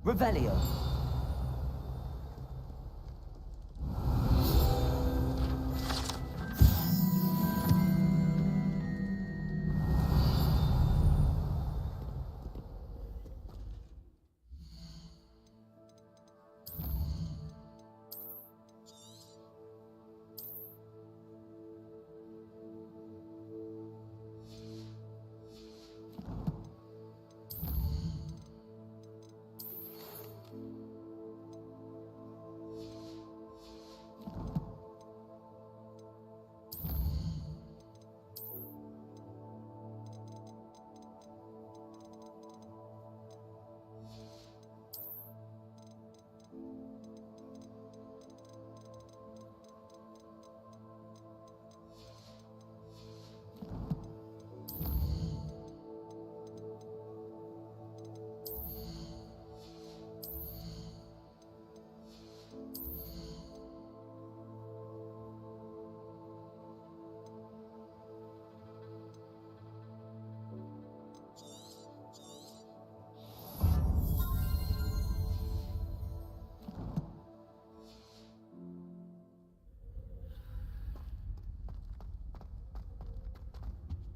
Revelio.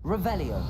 Revelio.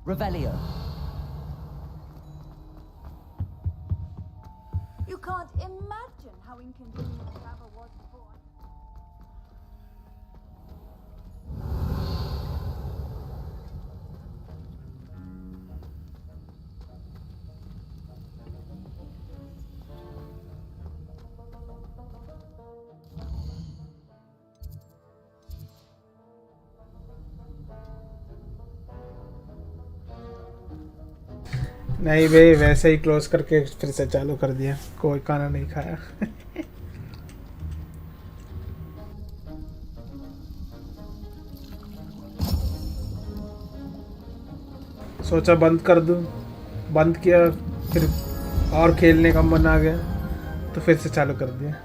Revelio. You can't imagine how inconvenient travel was before. नहीं भाई, वैसे ही close करके फिर से चालू कर दिया, कोई खाना नहीं खाया। सोचा बंद कर दूं, बंद किया, फिर और खेलने का मन आ गया तो फिर से चालू कर दिया।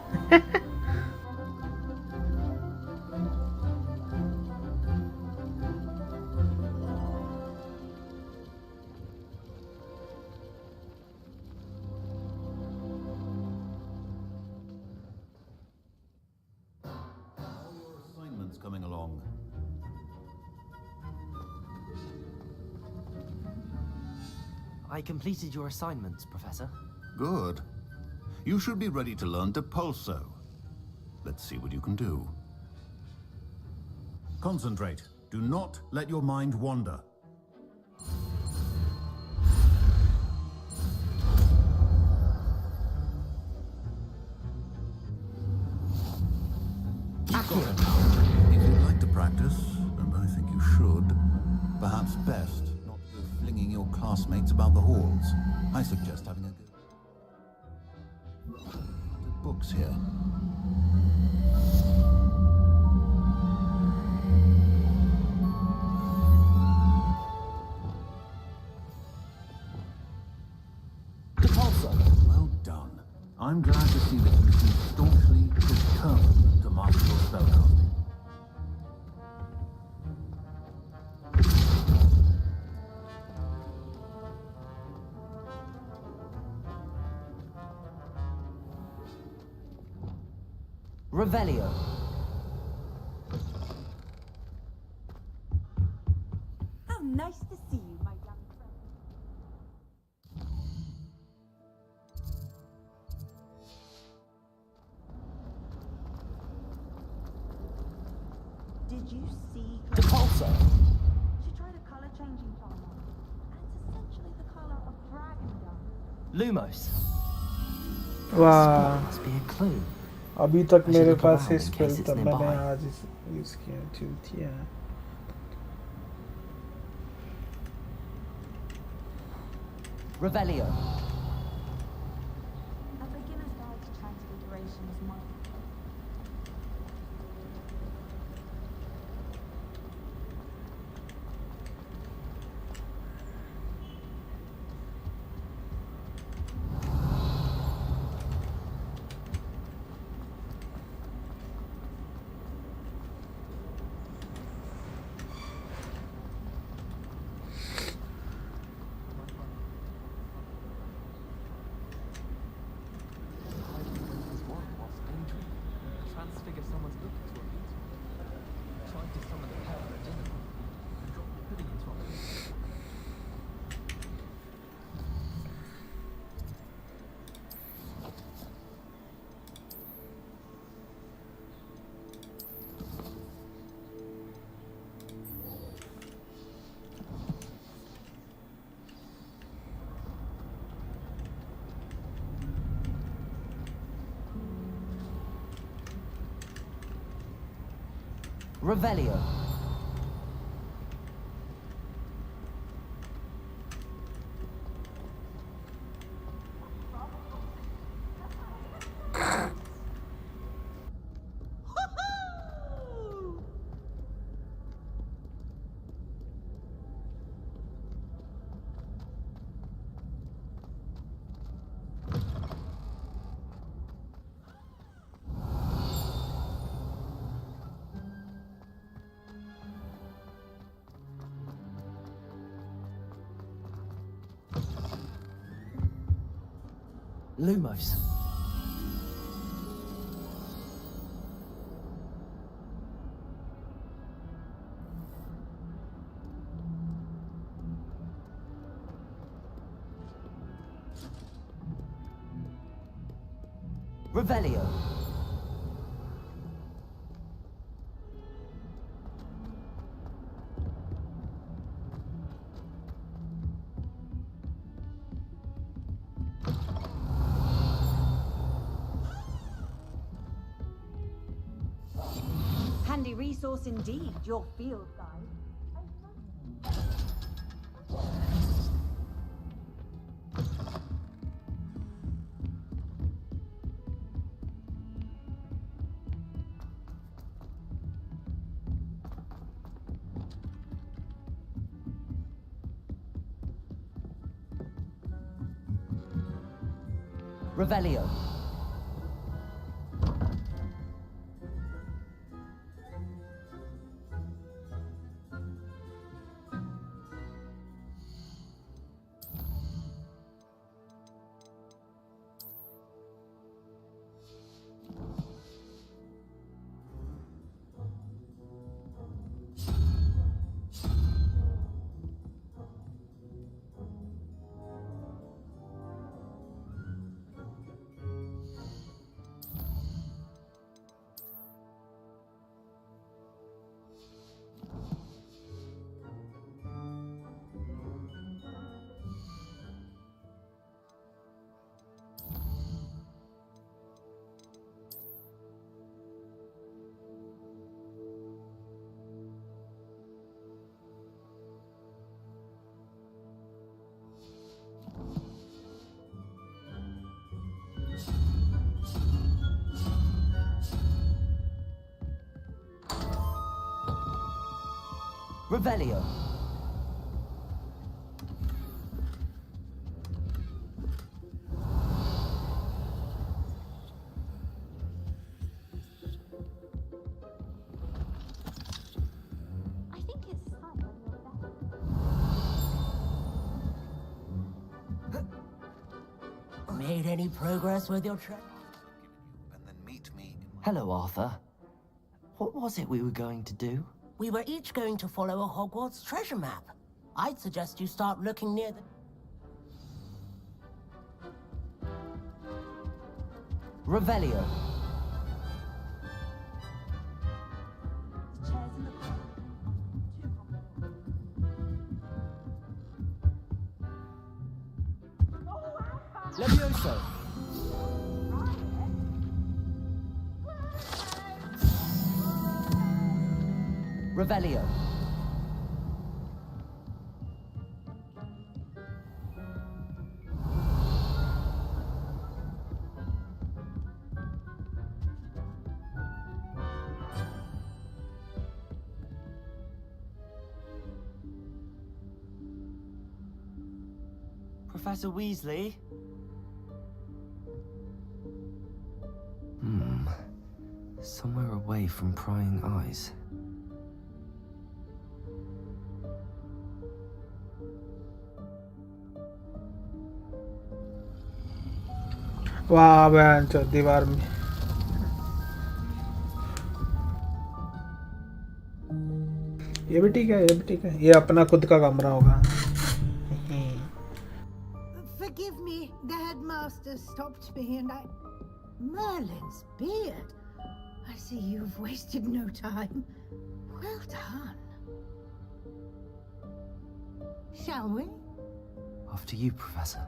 Assignments coming along. I completed your assignments, Professor. Good. You should be ready to learn Depulso. Let's see what you can do. Concentrate. Do not let your mind wander. Accurate. If you'd like to practice, and I think you should, perhaps best not go flinging your classmates about the halls. I suggest having a go. Books here. Depulso. Well done. I'm glad to see that you seem staunchly determined to master your spellcasting. Revelio. How nice to see you, my young friend. Did you see? Depulso. She tried a color changing charm on, and it's essentially the color of dragon dung. Lumos. वाह Must be a clue. अभी तक I should मेरे look पास around है in spell case it's तब मैंने nearby. आज use किया चूतिया Revelio. A beginner's guide to transfiguration is mine. Transfigure someone's look into a beetle. Tried to summon the pair at dinner and drop the pudding into a plate. Revelio. Lumos. Revelio. Handy resource indeed, your field guide. Revelio. Revelio. I think it's time when you're there. Made any progress with your trip? And then meet me in my... Hello, Arthur. What was it we were going to do? We were each going to follow a Hogwarts treasure map. I'd suggest you start looking near the... Revelio. Chairs in the corner. Too comfortable. Levioso. Revelio. Professor Weasley? Somewhere away from prying eyes. वाह बहन चो दीवार में ये भी ठीक है, ये भी ठीक है। ये अपना खुद का कमरा होगा। Forgive me, the headmaster stopped me and I... Merlin's beard. I see you've wasted no time. Well done. Shall we? After you, Professor.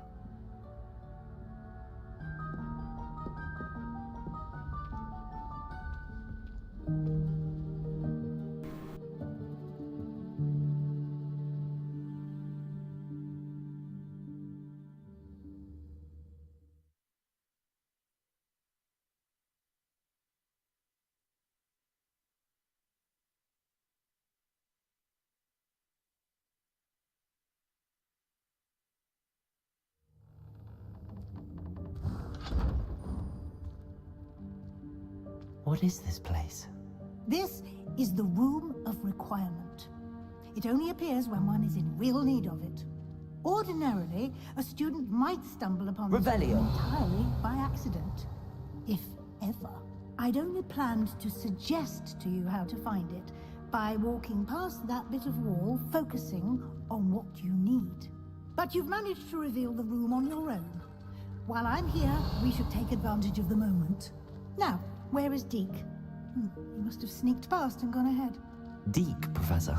What is this place? This is the Room of Requirement. It only appears when one is in real need of it. Ordinarily, a student might stumble upon this Revelio. room entirely by accident. If ever. I'd only planned to suggest to you how to find it by walking past that bit of wall, focusing on what you need. But you've managed to reveal the room on your own. While I'm here, we should take advantage of the moment. Now, where is Deke? He must have sneaked past and gone ahead. Deke, Professor.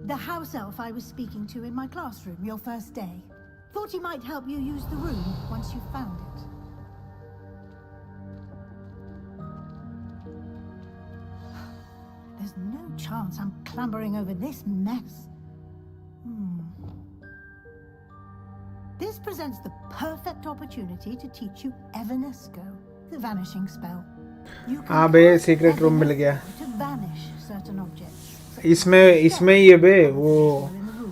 The house elf I was speaking to in my classroom your first day. Thought he might help you use the room once you found it. There's no chance I'm clambering over this mess. This presents the perfect opportunity to teach you Evanesco, the vanishing spell. You can हाँ बे cast secret room मिल गया। Evanesco to vanish certain objects. इसमें ये बे वो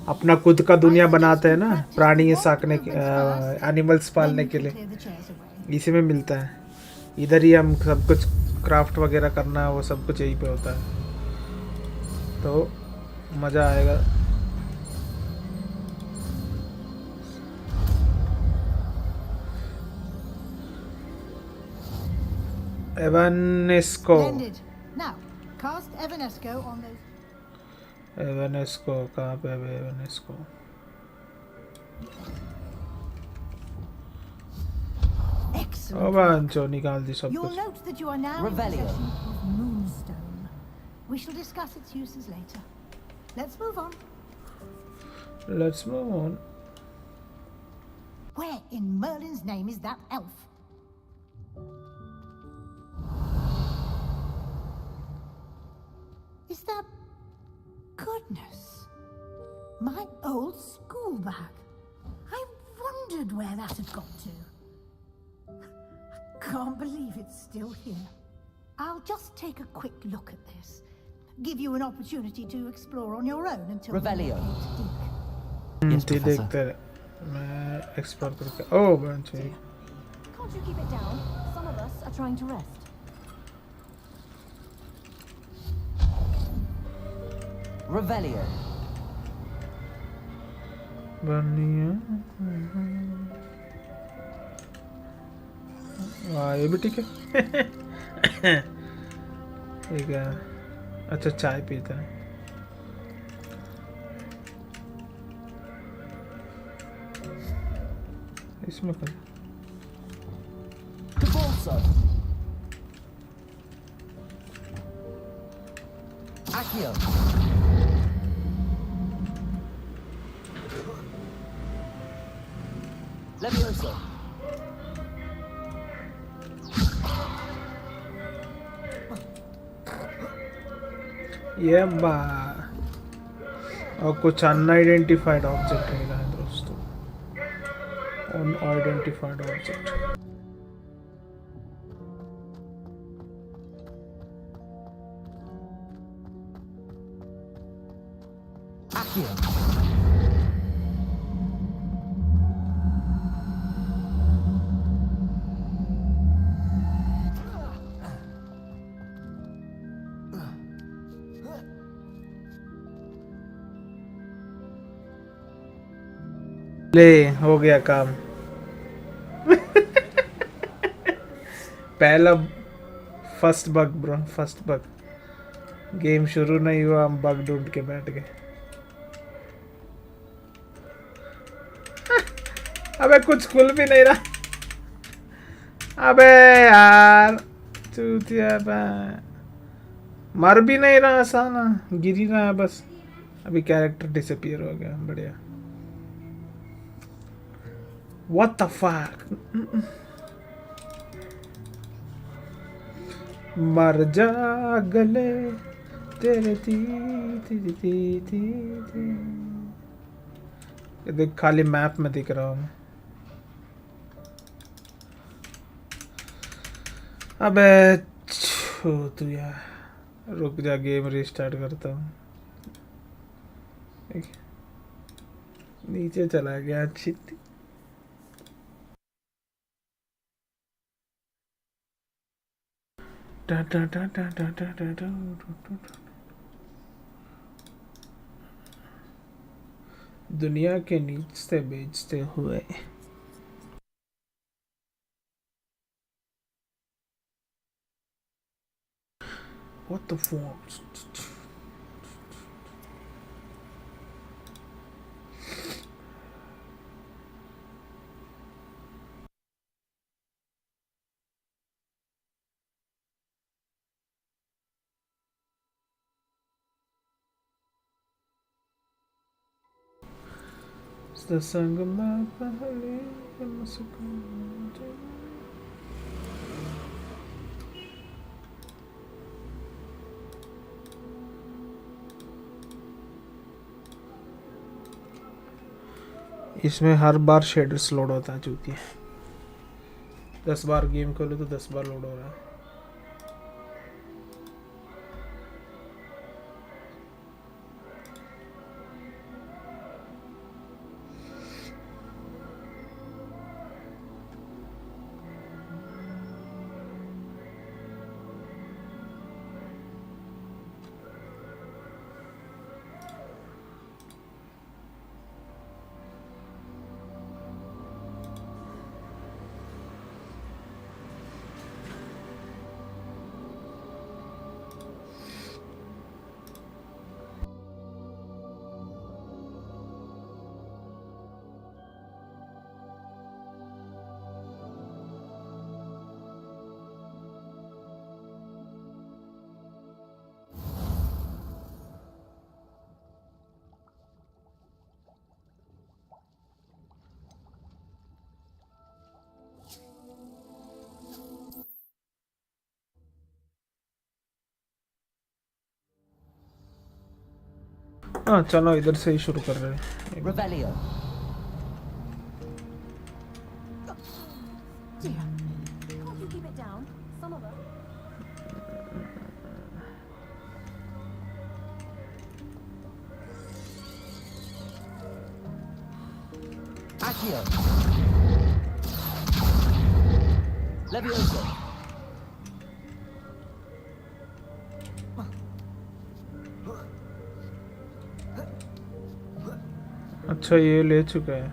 अपना खुद का दुनिया बनाते हैं ना, प्राणी साकने के एनिमल्स पालने के लिए, इसी में मिलता है। इधर ही हम सब कुछ क्राफ्ट वगैरह करना, वो सब कुछ यहीं पे होता है, तो मज़ा आएगा। एवानेस्को। Splendid. Now, cast Evanesco on those. एवानेस्को कहाँ पे है एवानेस्को? Excellent. ओ बांचो निकाल दी सब You'll कुछ। note that you are now in Revelio. possession of Moonstone. We shall discuss its uses later. Let's move on. Let's move on. Where in Merlin's name is that elf? Is that... Goodness. My old school bag. I wondered where that had got to. I can't believe it's still here. I'll just take a quick look at this. give you an opportunity to explore on your own until Revelio. Yes, ती Professor. देखते रहे मैं explore करके ओह bunch Can't you keep it down? Some of us are trying to rest. Revelio. बनिया वाह ये भी ठीक है ठीक है अच्छा चाय पीता है इसमें कर Cabalso. Accio. Levioso. ये बा और कुछ अनआइडेंटिफाइड ऑब्जेक्ट मिला है दोस्तों अनआइडेंटिफाइड ऑब्जेक्ट Accio. ले हो गया काम पहला first bug bro first bug game शुरू नहीं हुआ हम बग ढूंढ के बैठ गए अबे कुछ खुल भी नहीं रहा अबे यार चूतिया बे मर भी नहीं रहा साला गिर ही रहा है बस अभी कैरेक्टर डिसअपीयर हो गया बढ़िया What the fuck? मर जा गले तेरे ती ती ती ती ती ती ये देख खाली मैप में दिख रहा हूँ मैं अबे छो तू यार रुक जा गेम रिस्टार्ट करता हूँ नीचे चला गया अच्छी दुनिया के नीचे बेचते हुए What the fuck? The संग में पहले मुस्कुराते इसमें हर बार शेडर्स लोड होता है चूतिया 10 बार गेम खोलो तो 10 बार लोड हो रहा है हाँ चलो इधर से ही शुरू कर रहे हैं Revelio. Dear, can't you keep it down? Some of us. Accio. Levioso. अच्छा ये ले चुका है।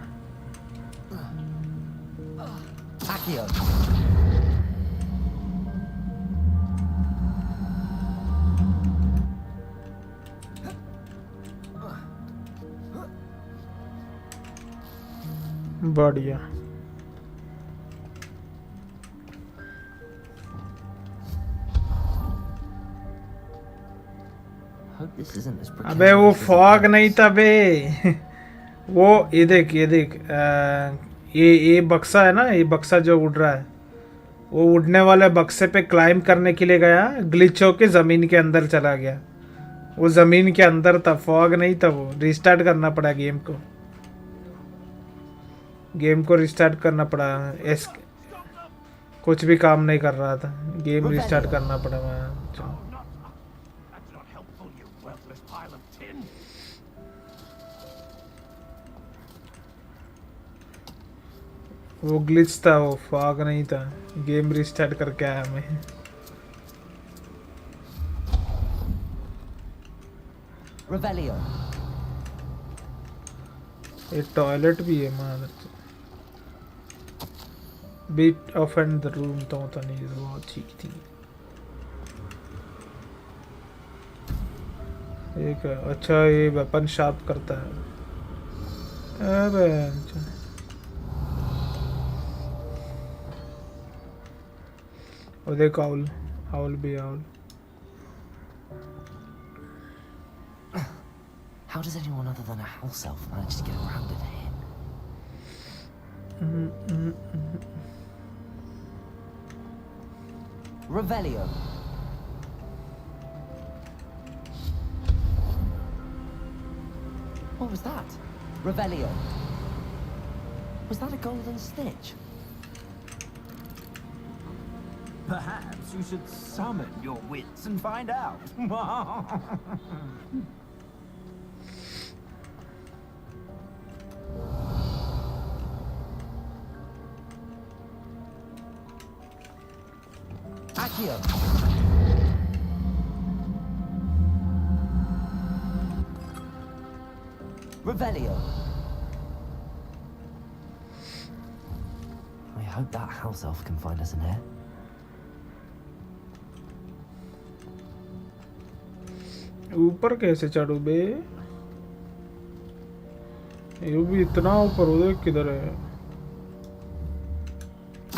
Accio. बढ़िया। Hope this isn't as अबे वो precarious as it fog looks. नहीं था बे। वो ये देख ये बक्सा है ना, ये बक्सा जो उड़ रहा है, वो उड़ने वाले बक्से पे क्लाइंब करने के लिए गया, ग्लिच होके जमीन के अंदर चला गया। वो जमीन के अंदर था, फॉग नहीं था। वो रिस्टार्ट करना पड़ा गेम को रिस्टार्ट करना पड़ा। कुछ भी काम नहीं कर रहा था, गेम रिस्टार्ट करना पड़ा। मैं That's not helpful, you worthless pile of tin. वो ग्लिच था, वो फॉग नहीं था। गेम रिस्टार्ट करके आया मैं। Revelio. एक टॉयलेट भी है मां। Beat of and the room तो नहीं, बहुत ठीक थी। एक अच्छा ये वेपन शार्प करता है। अबे अच्छा। और देख आउल भी owl. How does anyone other than a house elf manage to get around in here? Revelio. What was that? Revelio. Was that a golden snitch? Perhaps you should summon your wits and find out. Accio. Revelio. I hope that house elf can find us in here. ऊपर कैसे चढ़ू बे? ये भी इतना ऊपर, उधर किधर है?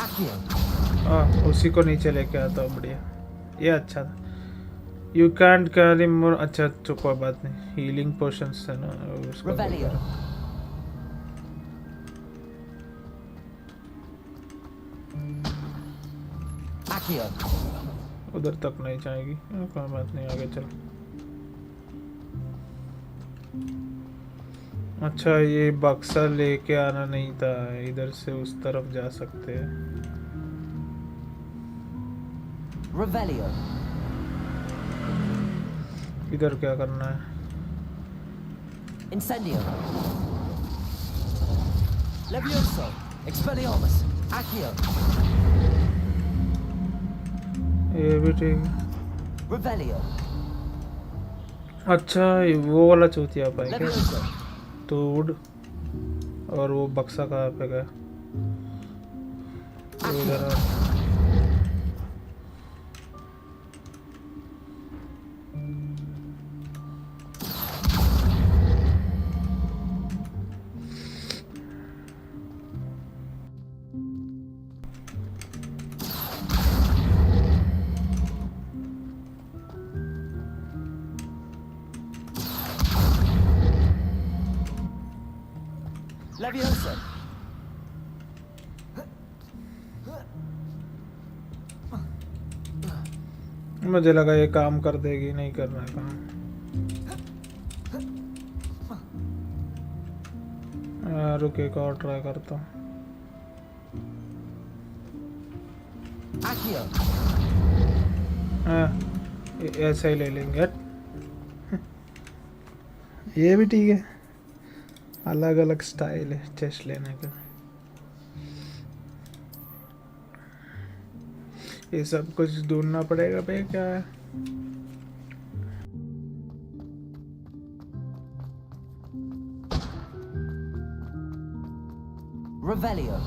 Accio. हाँ, उसी को नीचे लेके आता हूँ। बढ़िया, ये अच्छा था। यू कैंट कैरी मोर। अच्छा तो कोई बात नहीं, हीलिंग पोशंस है ना उसको। Revelio. Accio. उधर तक नहीं जाएगी, कोई बात नहीं, आगे चलो। अच्छा ये बक्सा लेके आना नहीं था, इधर से उस तरफ जा सकते हैं। Revelio. इधर क्या करना है? Incendio. Levioso. Expelliarmus. Accio. ये भी ठीक है। Revelio. अच्छा ये वो वाला चूतिया पाए क्या? Levioso. तो उड़। और वो बक्सा कहाँ पे गया? तो इधर आ। Levioso. मुझे लगा ये काम कर देगी, नहीं करना काम। रुक एक और ट्राई करता हूँ। Accio. ऐसा ही ले लेंगे। ये भी ठीक है। अलग अलग स्टाइल है चेस्ट लेने का. ये सब कुछ ढूंढना पड़ेगा भाई क्या है. Revelio.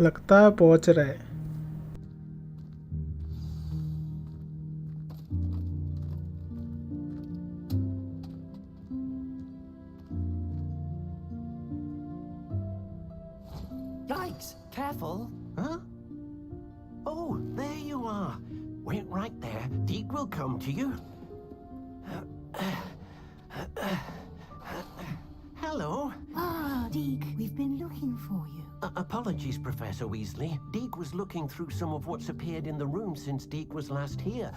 लगता है पहुंच रहे. Yikes! Careful. Huh? Oh, there you are. Wait right there. Deke will come to you. Hello. Ah, Deke, we've been looking for you. Apologies, Professor Weasley. Deke was looking through some of what's appeared in the room since Deke was last here.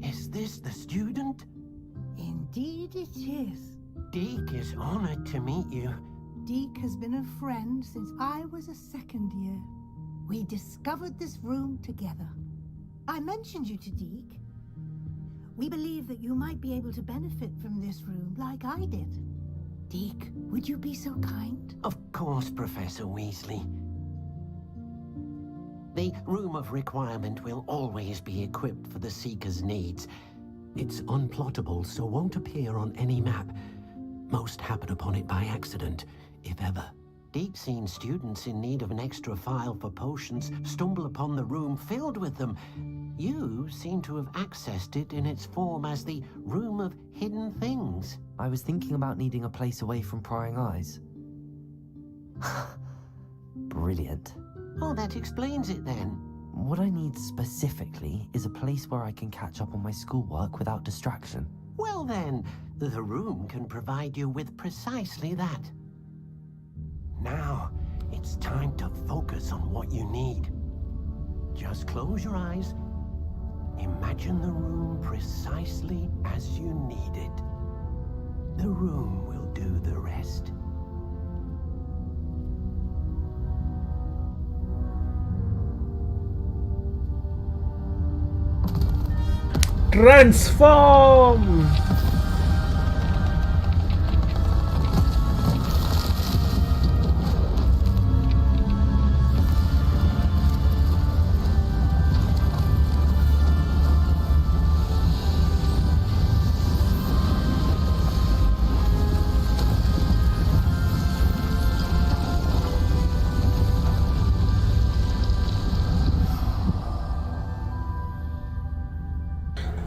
Is this the student? Indeed it is. Deke is honored to meet you. Deke has been a friend since I was a second year. We discovered this room together. I mentioned you to Deke. We believe that you might be able to benefit from this room like I did. Deke, would you be so kind? Of course, Professor Weasley. The Room of Requirement will always be equipped for the Seeker's needs. It's unplottable, so won't appear on any map. Most happen upon it by accident, if ever. Deep-seen students in need of an extra file for potions stumble upon the room filled with them. You seem to have accessed it in its form as the Room of Hidden Things. I was thinking about needing a place away from prying eyes. Brilliant. Oh, that explains it then. What I need specifically is a place where I can catch up on my schoolwork without distraction. Well then, the room can provide you with precisely that. Now, it's time to focus on what you need. Just close your eyes. Imagine the room precisely as you need it. The room will do the rest. Transform.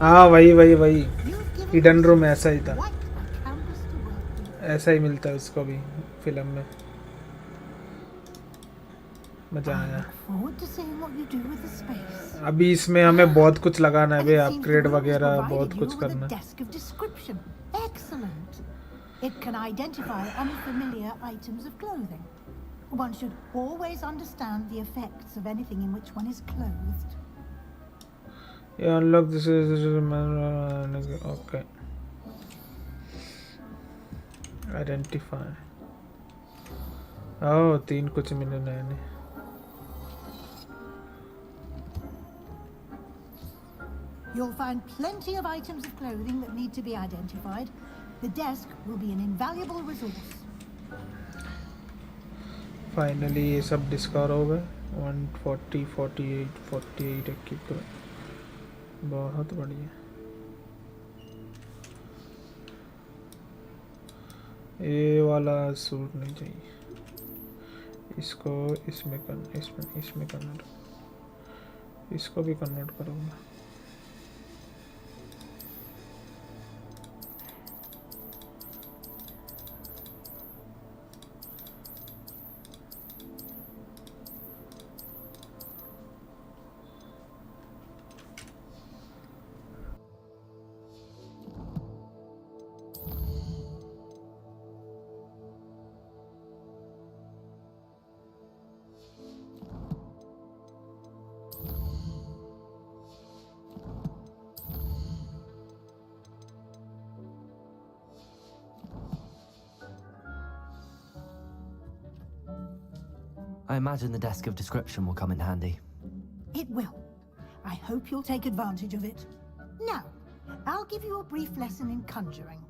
हाँ वही वही वही hidden room ऐसा ही था. ऐसा ही मिलता है उसको भी फिल्म में. मजा आया. अभी इसमें हमें बहुत कुछ लगाना है भाई. अपग्रेड वगैरह बहुत कुछ करना है. Excellent. It can identify unfamiliar items of clothing. One should always understand the effects of anything in which one is clothed. Yeah, unlock this is okay. Identify. Oh, 3 कुछ मिले नए ने. You'll find plenty of items of clothing that need to be identified. The desk will be an invaluable resource. Finally ये सब discover हो गए. 140 48 48 equip. बहुत बढ़िया. ये वाला सूट नहीं चाहिए. इसको इसमें कन्वर्ट. इसको भी कन्वर्ट करूँगा. I imagine the desk of description will come in handy. It will. I hope you'll take advantage of it. Now, I'll give you a brief lesson in conjuring.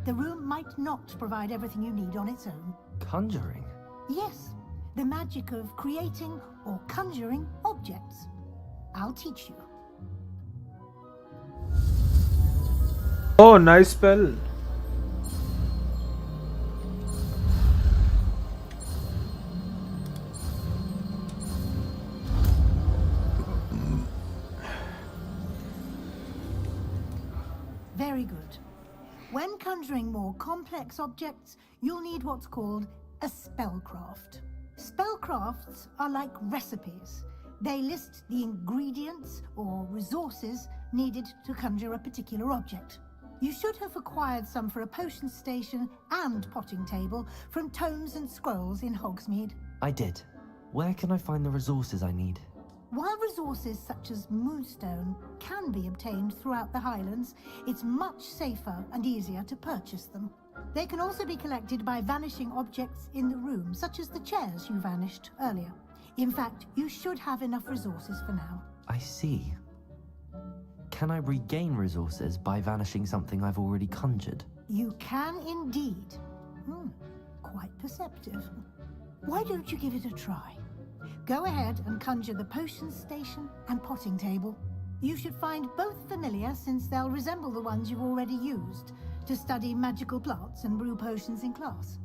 The room might not provide everything you need on its own. Conjuring? Yes, the magic of creating or conjuring objects. I'll teach you. Oh, nice spell. Very good. When conjuring more complex objects, you'll need what's called a spellcraft. Spellcrafts are like recipes. They list the ingredients or resources needed to conjure a particular object. You should have acquired some for a potion station and potting table from tomes and scrolls in Hogsmeade. I did. Where can I find the resources I need? While resources such as moonstone can be obtained throughout the Highlands, it's much safer and easier to purchase them. They can also be collected by vanishing objects in the room, such as the chairs you vanished earlier. In fact, you should have enough resources for now. I see. Can I regain resources by vanishing something I've already conjured? You can indeed. Quite perceptive. Why don't you give it a try? Go ahead and conjure the potion station and potting table. You should find both familiar, since they'll resemble the ones you've already used to study magical plants and brew potions in class.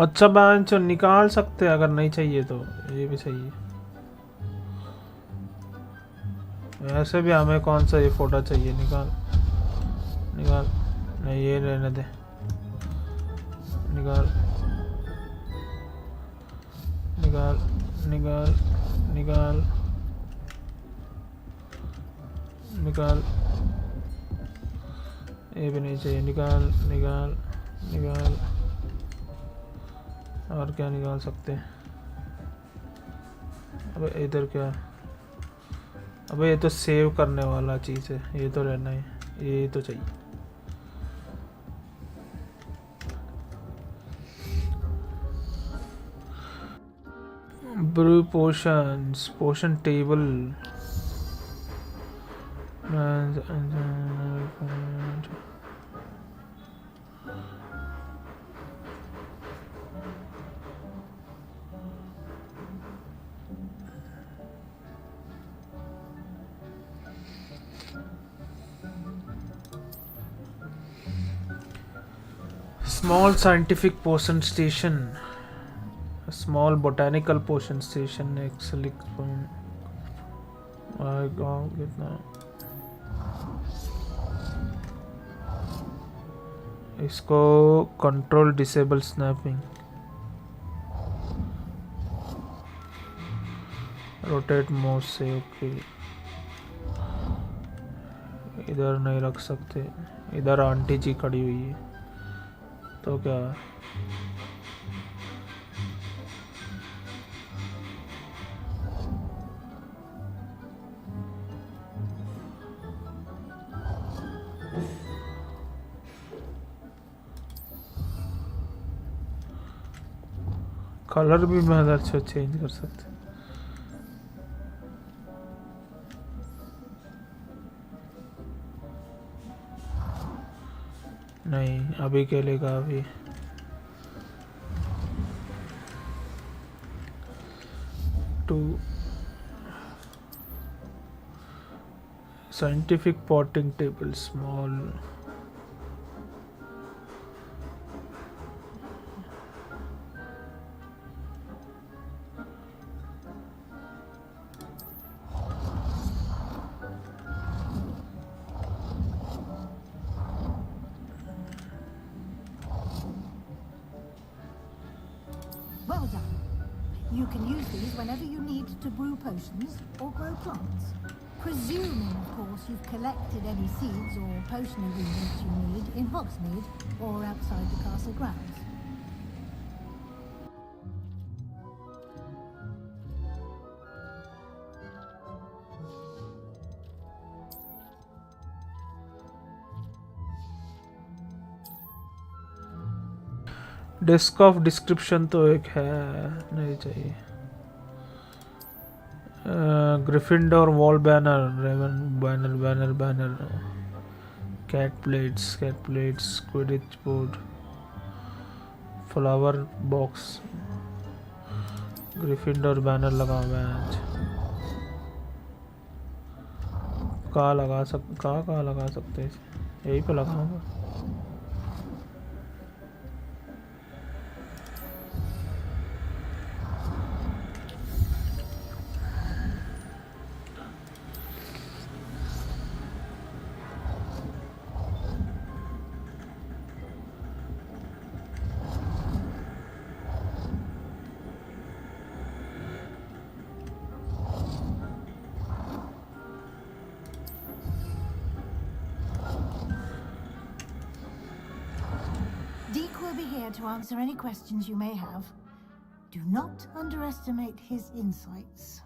अच्छा bench निकाल सकते हैं, अगर नहीं चाहिए तो ये भी सही है। ऐसे भी हमें कौन सा ये फोटो चाहिए, निकाल निकाल, नहीं ये रहने दे, निकाल निकाल निकाल निकाल निकाल, ये भी नहीं चाहिए, निकाल निकाल निकाल। और क्या निकाल सकते हैं? अबे इधर क्या? अबे ये तो सेव करने वाला चीज़ है, ये तो रहना है, ये तो चाहिए। Bru potions, potion table, small scientific potion station, a small botanical potion station, excellent point. I got it now. इसको control disable snapping, rotate mouse से ओके। इधर नहीं रख सकते, इधर आंटी जी खड़ी हुई है तो क्या? कलर भी मैं इधर से चेंज कर सकते। नहीं अभी के लिए अभी two scientific potting table small, Well done. You can use these whenever you need to brew potions or grow plants. Presuming, of course, you've collected any seeds or potion ingredients you need in Hogsmeade or outside the castle grounds. Disc of description तो एक है, नहीं चाहिए. Gryffindor wall banner, raven banner, cat plates, Quidditch board, flower box, Gryffindor banner लगा हुआ है. कहाँ लगा सकते हैं? यही पे लगाऊंगा. Deke will be here to answer any questions you may have. Do not underestimate his insights.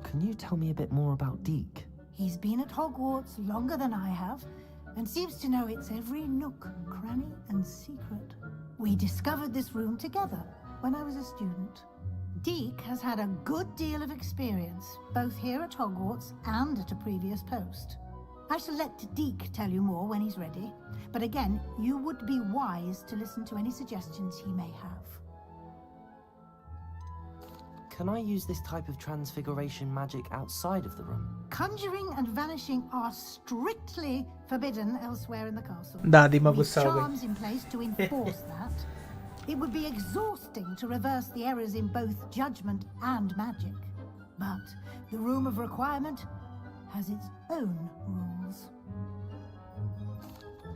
Can you tell me a bit more about Deke? He's been at Hogwarts longer than I have, and seems to know its every nook, cranny, and secret. We discovered this room together when I was a student. Deke has had a good deal of experience, both here at Hogwarts and at a previous post. I shall let Deke tell you more when he's ready, but again, you would be wise to listen to any suggestions he may have. Can I use this type of transfiguration magic outside of the room? Conjuring and vanishing are strictly forbidden elsewhere in the castle. दादी माँ With गुस्सा हो गई. charms in place to enforce that. It would be exhausting to reverse the errors in both judgment and magic. But the Room of Requirement has its own rules.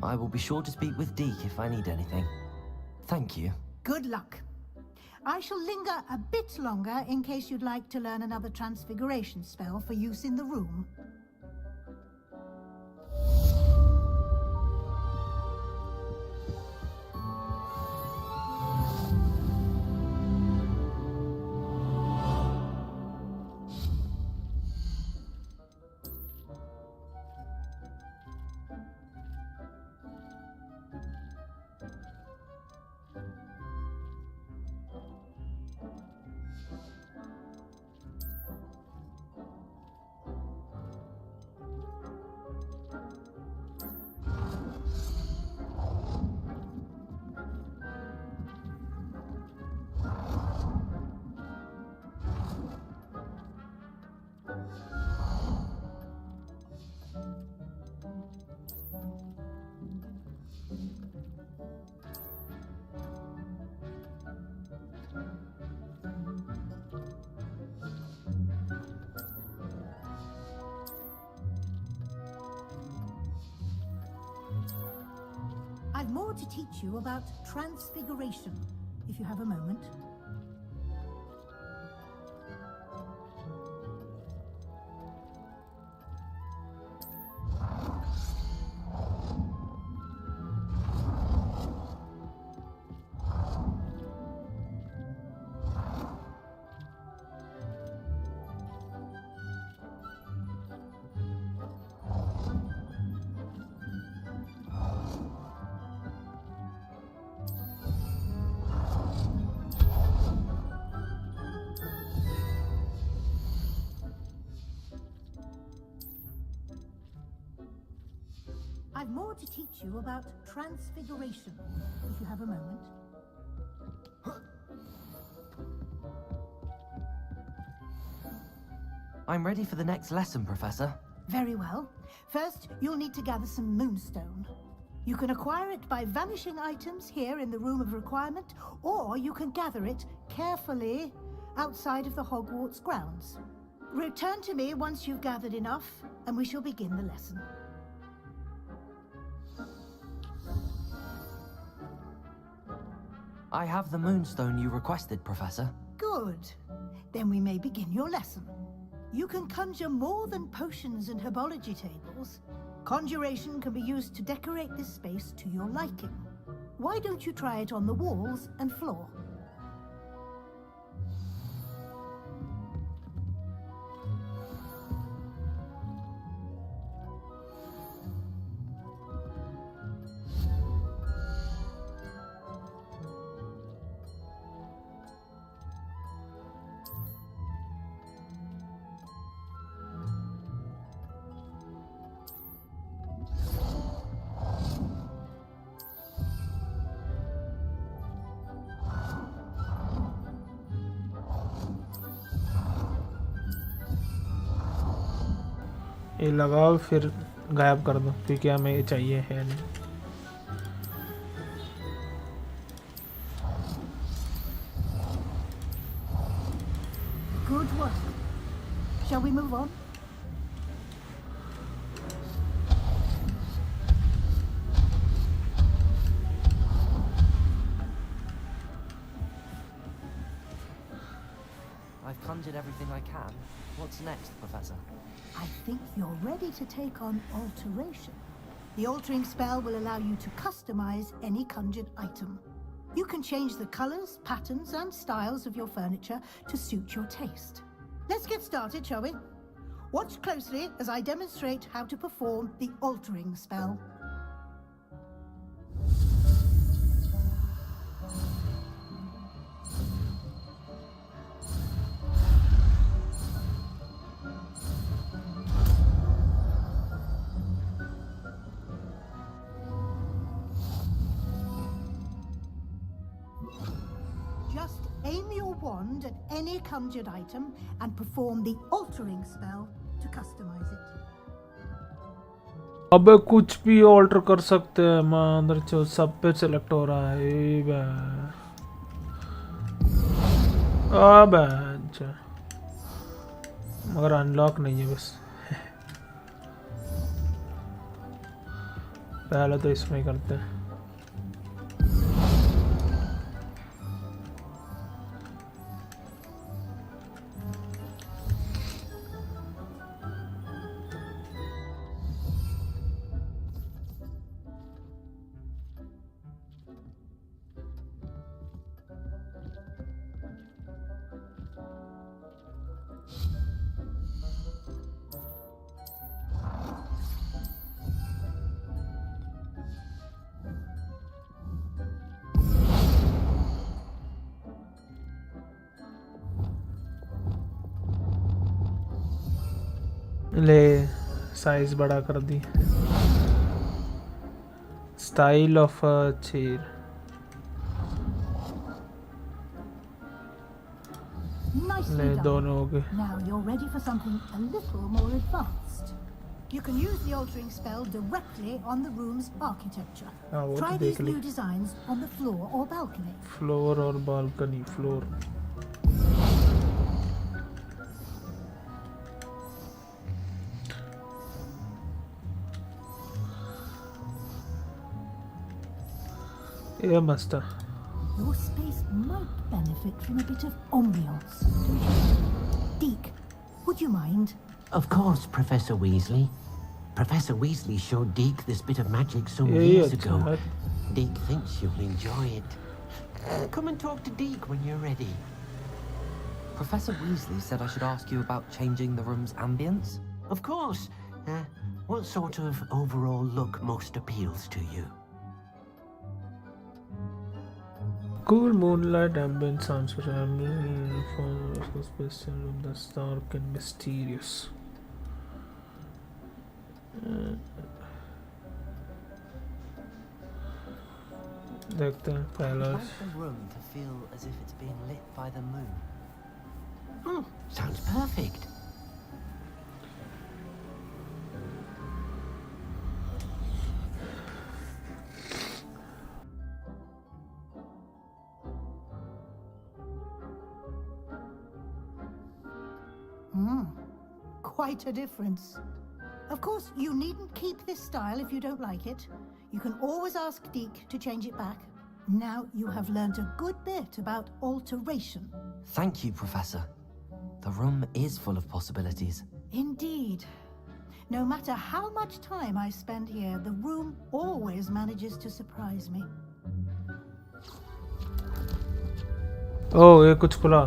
I will be sure to speak with Deke if I need anything. Thank you. Good luck. I shall linger a bit longer in case you'd like to learn another transfiguration spell for use in the room. I've more to teach you about transfiguration, if you have a moment. I've more to teach you about transfiguration, if you have a moment. I'm ready for the next lesson, Professor. Very well. First, you'll need to gather some moonstone. You can acquire it by vanishing items here in the Room of Requirement, or you can gather it carefully outside of the Hogwarts grounds. Return to me once you've gathered enough, and we shall begin the lesson. I have the moonstone you requested, Professor. Good. Then we may begin your lesson. You can conjure more than potions and herbology tables. Conjuration can be used to decorate this space to your liking. Why don't you try it on the walls and floor? ये लगाओ फिर गायब कर दो क्योंकि हमें ये चाहिए है नहीं. Good work. Shall we move on? I've conjured everything I can. What's next, Professor? I think you're ready to take on alteration. The altering spell will allow you to customize any conjured item. You can change the colors, patterns, and styles of your furniture to suit your taste. Let's get started, shall we? Watch closely as I demonstrate how to perform the altering spell. Just aim your wand at any conjured item and perform the altering spell to customize it. अबे कुछ भी alter कर सकते हैं. मैं अंदर चो सब पे सेलेक्ट हो रहा है. ए बे अबे अच्छा मगर अनलॉक नहीं है बस. पहले तो इसमें ही करते हैं. ले साइज बड़ा कर दी. Style of chair. Nicely ले done. दोनों हो गए. Now you're ready for something a little more advanced. You can use the altering spell directly on the room's architecture. हाँ वो Try तो these देख ली. new designs on the floor or balcony. Floor और balcony. Floor ये मस्त है. Your space might benefit from a bit of ambiance, don't you? Deke, would you mind? Of course, Professor Weasley. Professor Weasley showed Deke this bit of magic some ये years अच्छा ago. है. Deke thinks you'll enjoy it. Come and talk to Deke when you're ready. Professor Weasley said I should ask you about changing the room's ambience. Of course. What sort of overall look most appeals to you? Cool moonlight ambient sounds for space room that's dark and mysterious. देखते हैं I'd पहला. like the room to feel as if it's being lit by the moon. Oh, sounds perfect. Quite a difference. Of course, you needn't keep this style if you don't like it. You can always ask Deke to change it back. Now you have learned a good bit about alteration. Thank you, Professor. The room is full of possibilities. Indeed. No matter how much time I spend here, the room always manages to surprise me. ओह ये कुछ खुला.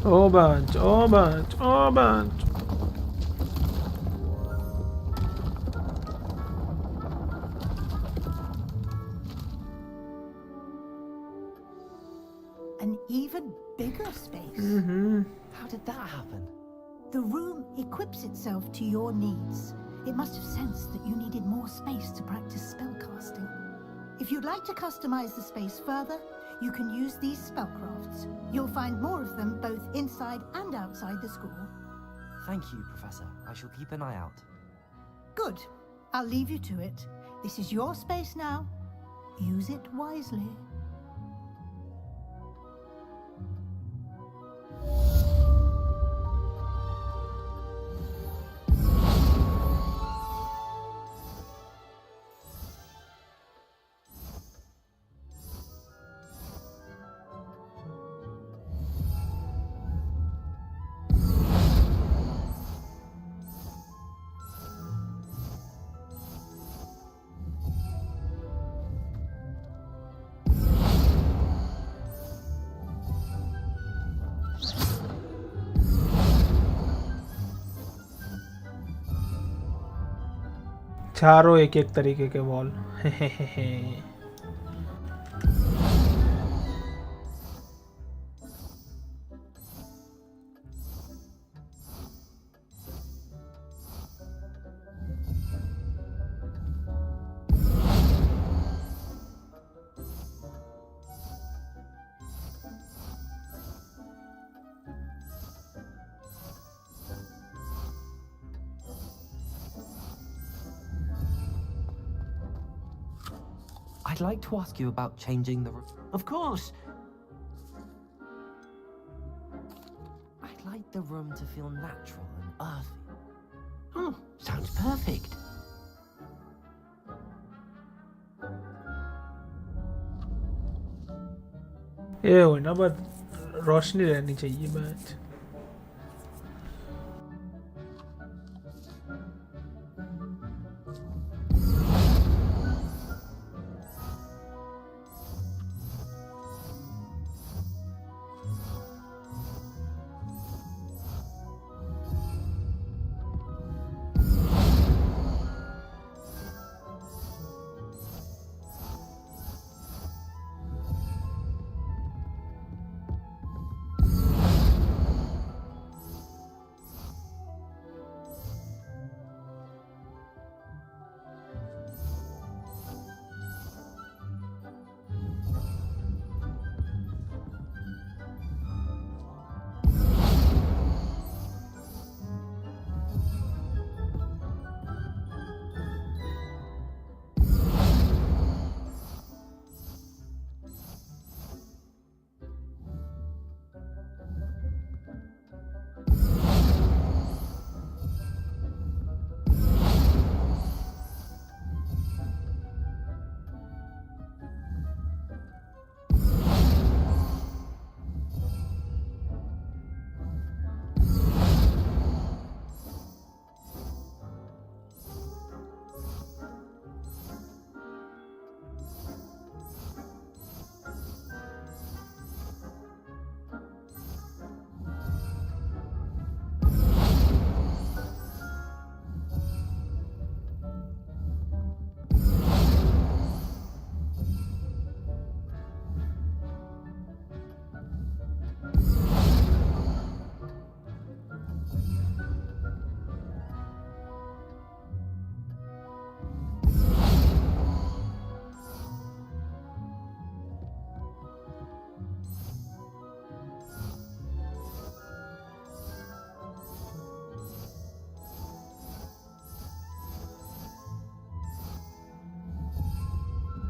Oh bunch, oh bunch, oh bunch. An even bigger space. How did that happen? The room equips itself to your needs. It must have sensed that you needed more space to practice spellcasting. If you'd like to customize the space further, you can use these spellcrafts. You'll find more of them both inside and outside the school. Thank you, Professor. I shall keep an eye out. Good. I'll leave you to it. This is your space now. Use it wisely. चारों एक एक तरीके के wall I'd like to ask you about changing the... Of course. I'd like the room to feel natural and earthy. Oh, sounds perfect. ये हो ना बस रोशनी रहनी चाहिए बस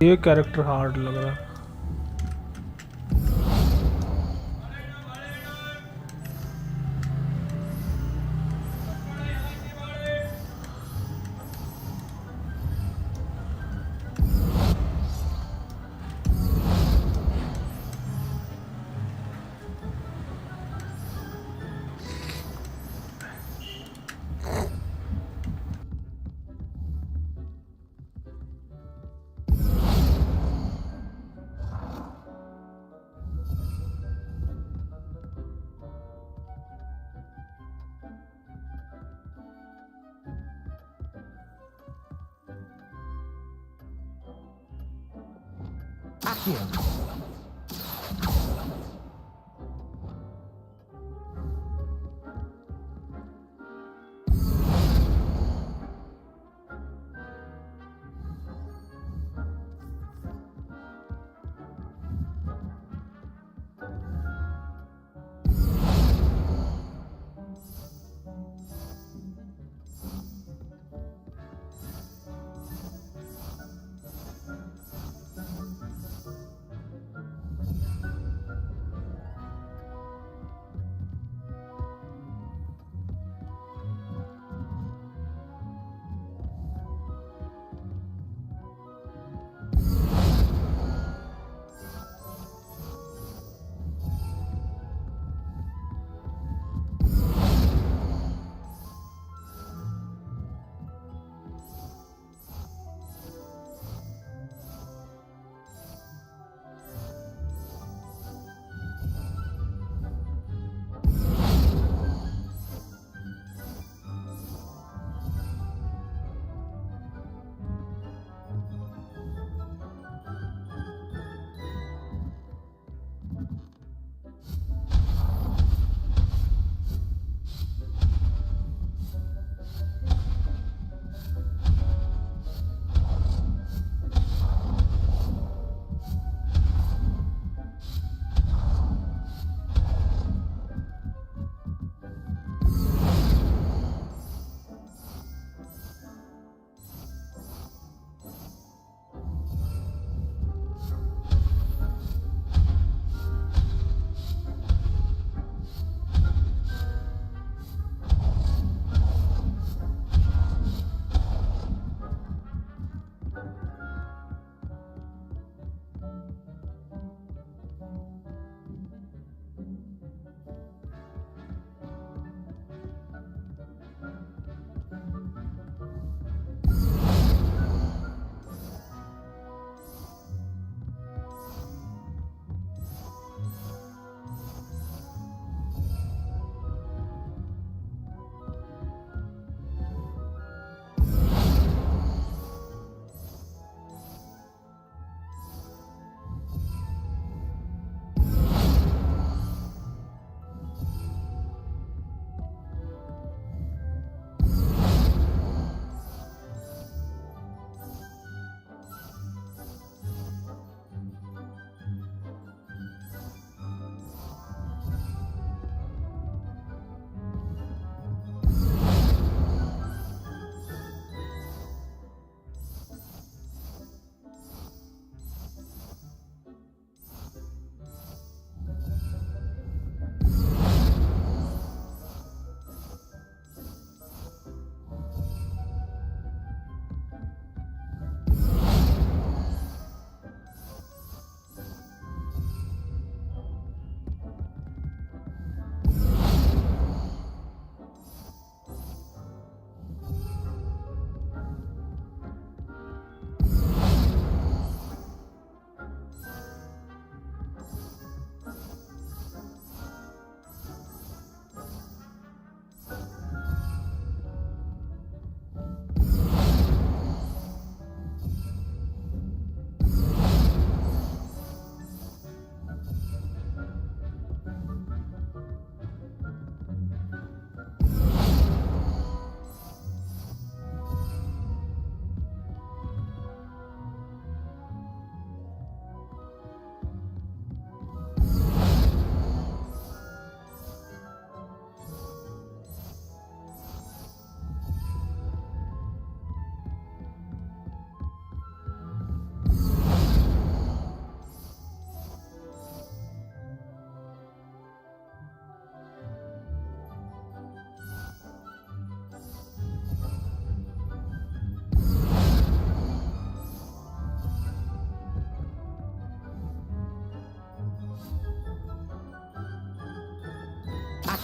ये कैरेक्टर हार्ड लग रहा है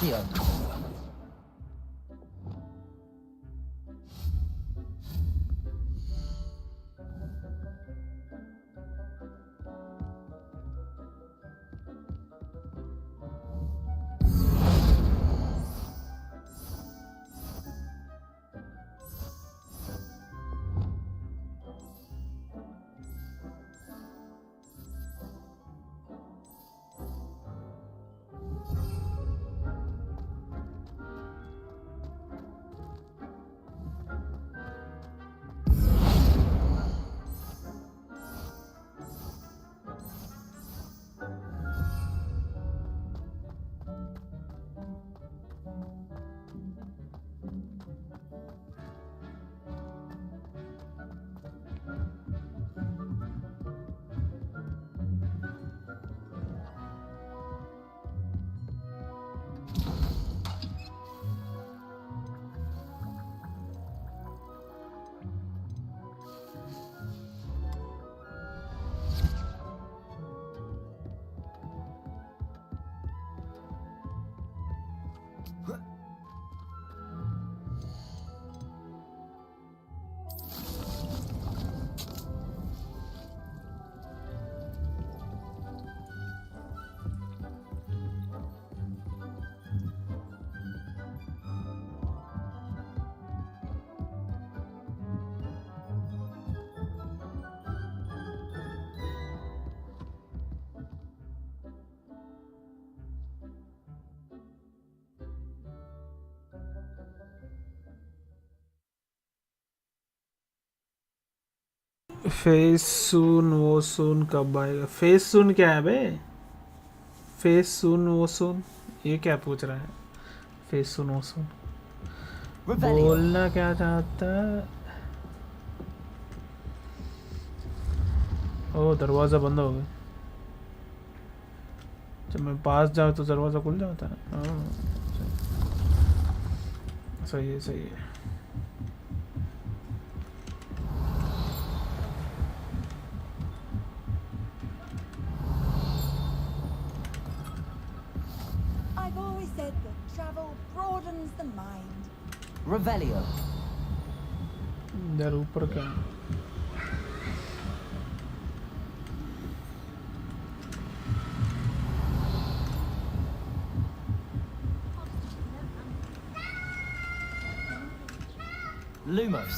Accio. फेस सून वो सून कब आएगा? फेस सून क्या है बे? फेस सून वो सून ये क्या पूछ रहा है? फेस सून वो सून बोलना क्या चाहता है? ओ दरवाज़ा बंद हो गया। जब मैं पास जाऊँ तो दरवाज़ा खुल जाता है। सही है सही है। I've always said that travel broadens the mind. Revelio. इधर ऊपर क्या है? Lumos.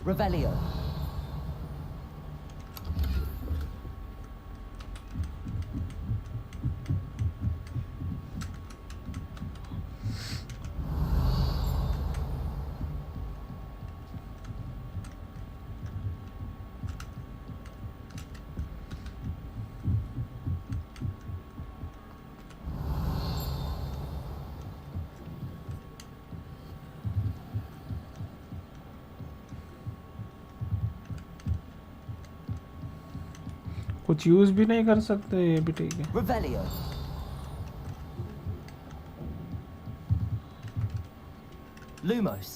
Revelio. कुछ यूज भी नहीं कर सकते, ये भी ठीक है। Revelio. Lumos.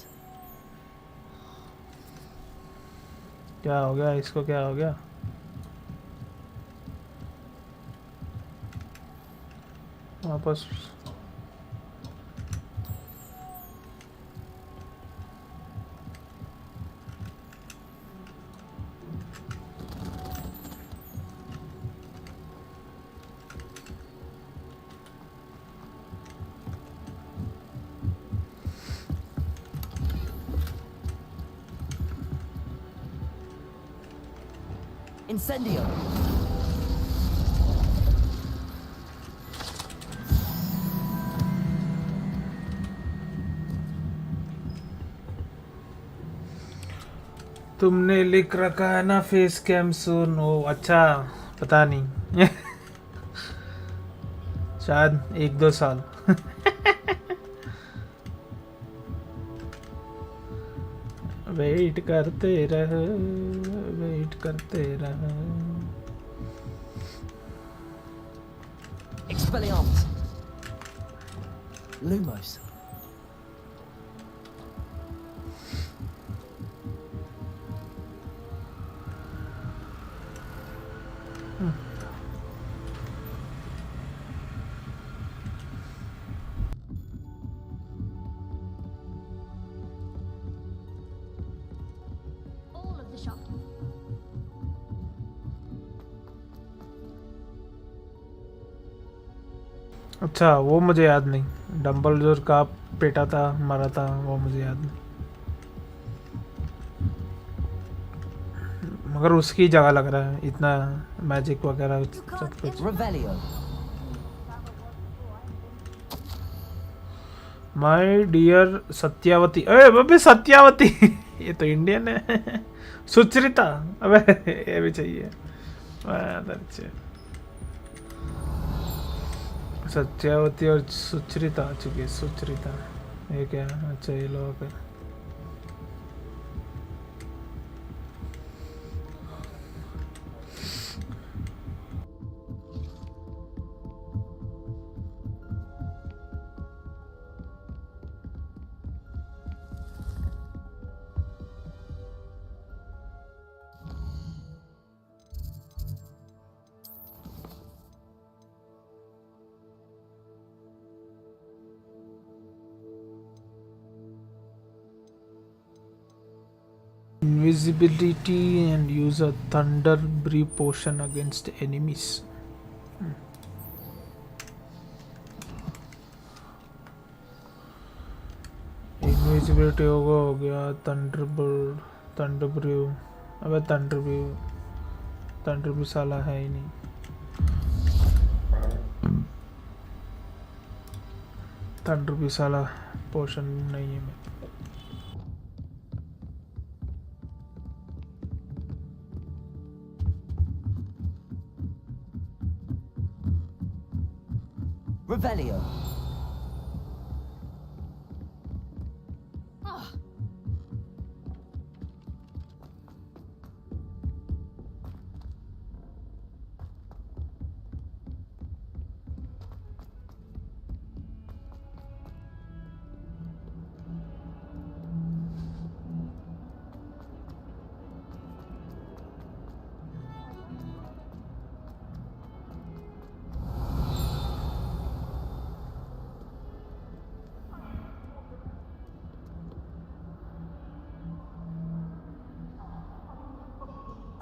क्या हो गया इसको? क्या हो गया? वापस Incendio. तुमने लिख रखा है ना फेस कैम सून। ओ अच्छा, पता नहीं शायद 1-2 साल वेट करते रहो, वेट करते रहो। Expelliarmus. Lumos. All of the shop. अच्छा वो मुझे याद नहीं, डम्बलडोर का पेटा था, मरा था, वो मुझे याद नहीं, मगर उसकी जगह लग रहा है इतना मैजिक वगैरह सब कुछ। Revelio. माय डियर सत्यावती, अरे बबे सत्यावती ये तो इंडियन है। सुचरिता, अबे ये भी चाहिए। अच्छे सत्यावती और सुचरिता आ चुकी है। सुचरिता ये क्या है? अच्छा ये लोग है। Invisibility and use a thunder brew potion against enemies. Invisibility हो गया, thunder brew, अबे thunder brew साला है ही नहीं। thunder brew साला पोशन नहीं है। मैं Revelio.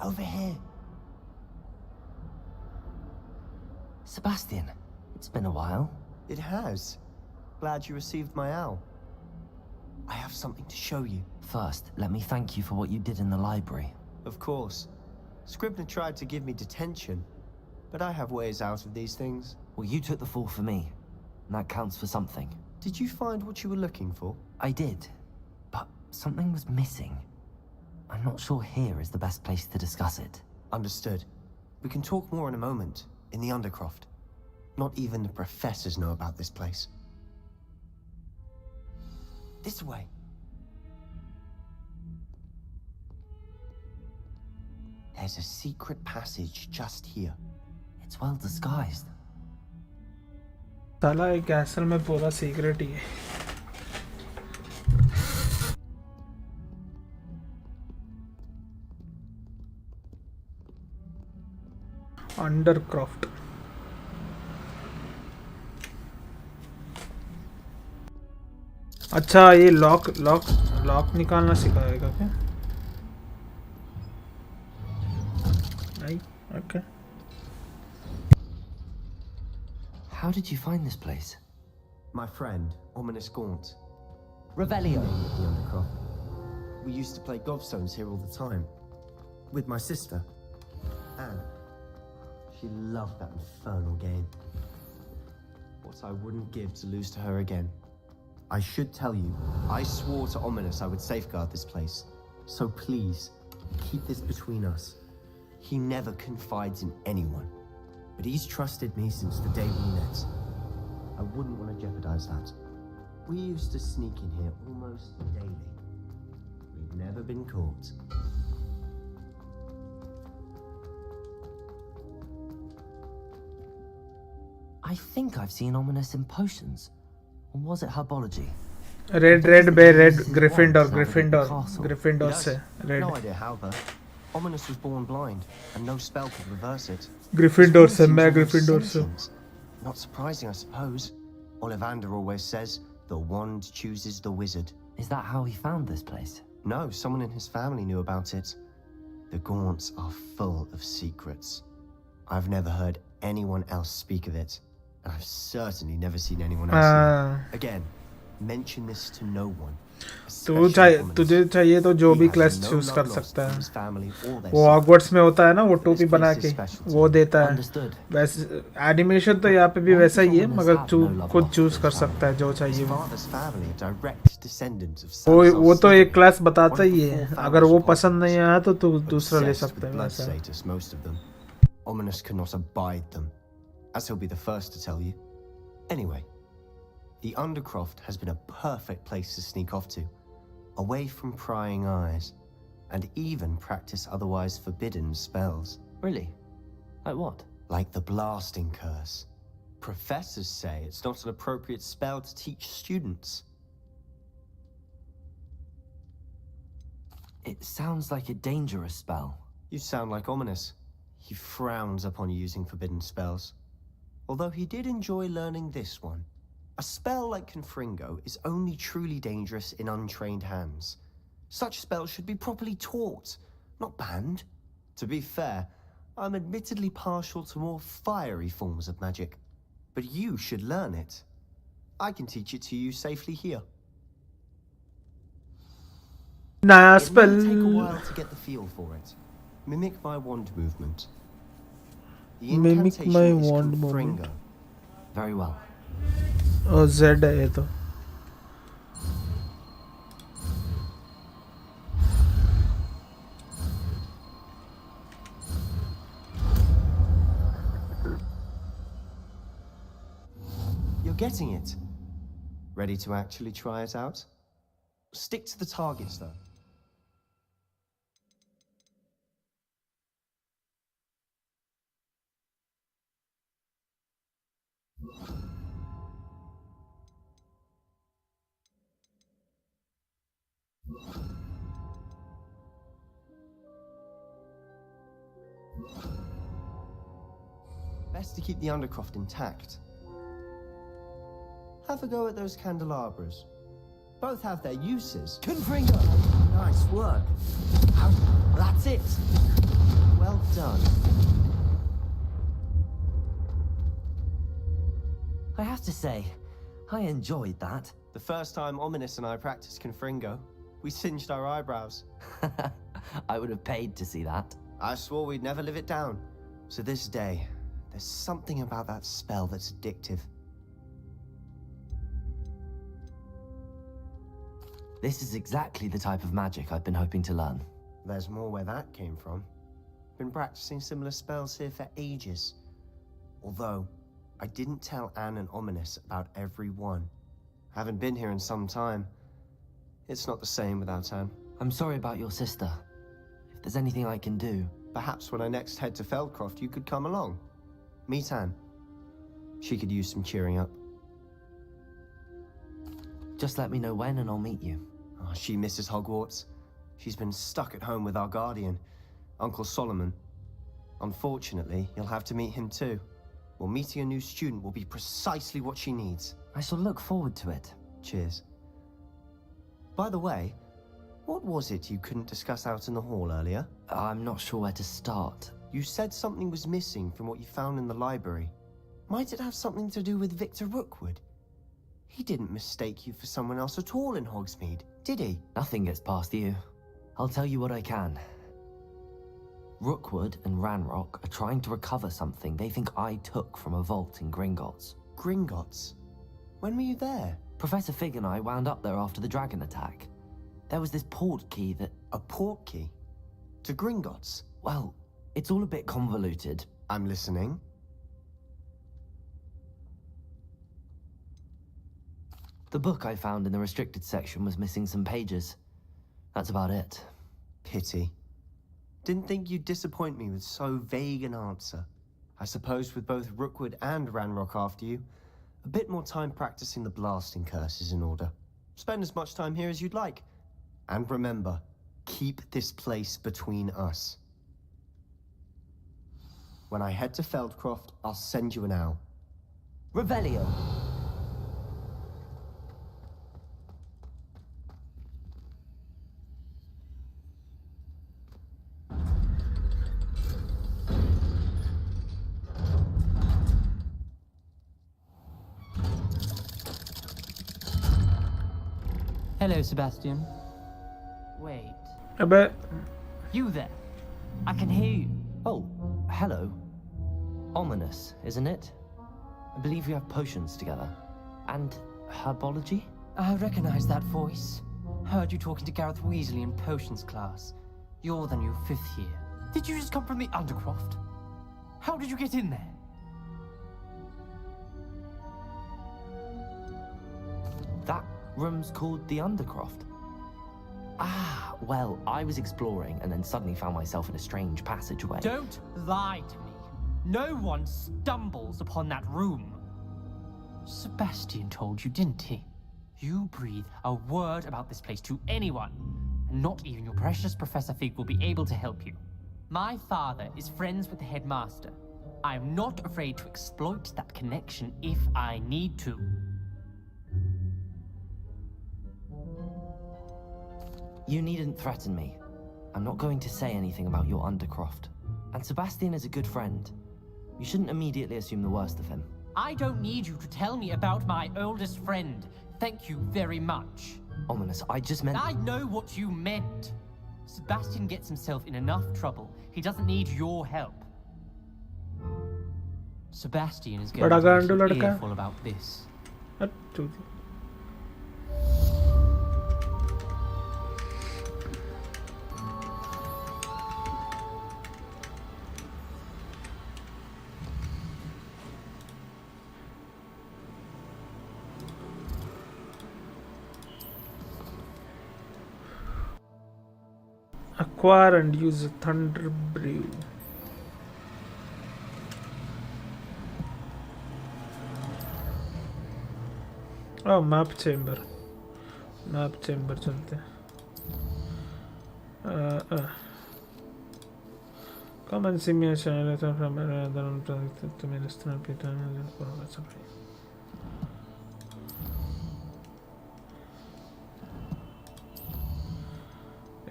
Over here. Sebastian, it's been a while. It has. Glad you received my owl. I have something to show you. First, let me thank you for what you did in the library. Of course. Scribner tried to give me detention, but I have ways out of these things. Well, you took the fall for me, and that counts for something. Did you find what you were looking for? I did, but something was missing. I'm not sure here is the best place to discuss it. Understood. We can talk more in a moment, in the Undercroft. Not even the professors know about this place. This way. There's a secret passage just here. It's well disguised. साला एक castle में पूरा secret ही है। अंडरक्रॉफ्ट। अच्छा ये lock निकालना सिखाएगा क्या? नहीं, okay. How did you find this place? My friend, Ominous Gaunt. Revelio. At the Undercroft. We used to play gobstones here all the time. With my sister, Anne. She loved that infernal game. What I wouldn't give to lose to her again. I should tell you, I swore to Ominous I would safeguard this place. So please, keep this between us. He never confides in anyone. But he's trusted me since the day we met. I wouldn't want to jeopardize that. We used to sneak in here almost daily. We've never been caught. I think I've seen Ominous in potions. Or was it herbology? Red बेर red Gryffindor से red. No idea how, though. Ominous was born blind, and no spell could reverse it. Gryffindor से, His मैं wand seems Gryffindor almost से. sentient. Not surprising, I suppose. Ollivander always says, the wand chooses the wizard. Is that how he found this place? No, someone in his family knew about it. The Gaunts are full of secrets. I've never heard anyone else speak of it, and I've certainly never seen anyone else. Again, mention this to no one. तुझे चाहिए तो जो भी class choose कर सकता है. वो Hogwarts में होता है ना, वो टोपी बना के वो देता है. वैसे एनिमेशन तो यहाँ पे भी वैसा ही है, मगर खुद चूज कर सकता है जो चाहिए वो तो एक क्लास बताता ही है. अगर वो पसंद नहीं आया तो तू दूसरा ले सकता है वैसा. Ominous cannot abide them, as he'll be the first to tell you. Anyway, the Undercroft has been a perfect place to sneak off to, away from prying eyes, and even practice otherwise forbidden spells. Really? Like what? Like the Blasting Curse. Professors say it's not an appropriate spell to teach students. It sounds like a dangerous spell. You sound like Ominous. He frowns upon using forbidden spells. Although he did enjoy learning this one. A spell like Confringo is only truly dangerous in untrained hands. Such spells should be properly taught, not banned. To be fair, I'm admittedly partial to more fiery forms of magic. But you should learn it. I can teach it to you safely here. नया It may take a spell. while to get the feel for it. Mimic my wand movement. The Mimic incantation my is wand Confringo. movement. Very well. और Z है ये तो. You're getting it. Ready to actually try it out? Stick to the targets, though. Best to keep the Undercroft intact. Have a go at those candelabras. Both have their uses. Confringo! Nice work. That's it. Well done. I have to say, I enjoyed that. The first time Ominous and I practiced Confringo, we singed our eyebrows. I would have paid to see that. I swore we'd never live it down. To this day, there's something about that spell that's addictive. This is exactly the type of magic I've been hoping to learn. There's more where that came from. Been practicing similar spells here for ages. Although, I didn't tell Anne and Ominous about every one. Haven't been here in some time. It's not the same without Anne. I'm sorry about your sister. If there's anything I can do... Perhaps when I next head to Feldcroft, you could come along. Meet Anne. She could use some cheering up. Just let me know when and I'll meet you. Oh, she misses Hogwarts. She's been stuck at home with our guardian, Uncle Solomon. Unfortunately, you'll have to meet him too. Well, meeting a new student will be precisely what she needs. I shall look forward to it. Cheers. By the way, what was it you couldn't discuss out in the hall earlier? I'm not sure where to start. You said something was missing from what you found in the library. Might it have something to do with Victor Rookwood? He didn't mistake you for someone else at all in Hogsmeade, did he? Nothing gets past you. I'll tell you what I can. Rookwood and Ranrock are trying to recover something they think I took from a vault in Gringotts. Gringotts? When were you there? Professor Fig and I wound up there after the dragon attack. There was this port key that... A port key? To Gringotts? Well, it's all a bit convoluted. I'm listening. The book I found in the restricted section was missing some pages. That's about it. Pity. Didn't think you'd disappoint me with so vague an answer. I suppose with both Rookwood and Ranrock after you, a bit more time practicing the blasting curse is in order. Spend as much time here as you'd like. And remember, keep this place between us. When I head to Feldcroft, I'll send you an owl. Revelio. Hello, Sebastian. Wait. अबे You there? I can hear you. Oh, hello. Ominous, isn't it? I believe we have potions together. And herbology? I recognize that voice. Heard you talking to Gareth Weasley in potions class. You're the new 5th year. Did you just come from the Undercroft? How did you get in there? That room's called the Undercroft. Ah, well, I was exploring and then suddenly found myself in a strange passageway. Don't lie to me. No one stumbles upon that room. Sebastian told you, didn't he? You breathe a word about this place to anyone, and not even your precious Professor Fig will be able to help you. My father is friends with the headmaster. I am not afraid to exploit that connection if I need to. You needn't threaten me. I'm not going to say anything about your Undercroft. And Sebastian is a good friend. You shouldn't immediately assume the worst of him. I don't need you to tell me about my oldest friend. Thank you very much. Ominous, I just meant... I know what you meant. Sebastian gets himself in enough trouble. He doesn't need your help. Sebastian is going बड़ा to गांडू be लड़का। earful about this. अच्छा acquire and use a thunder brew. Oh, map chamber चलते हैं. Come and see me a channel from another to minister and Peter and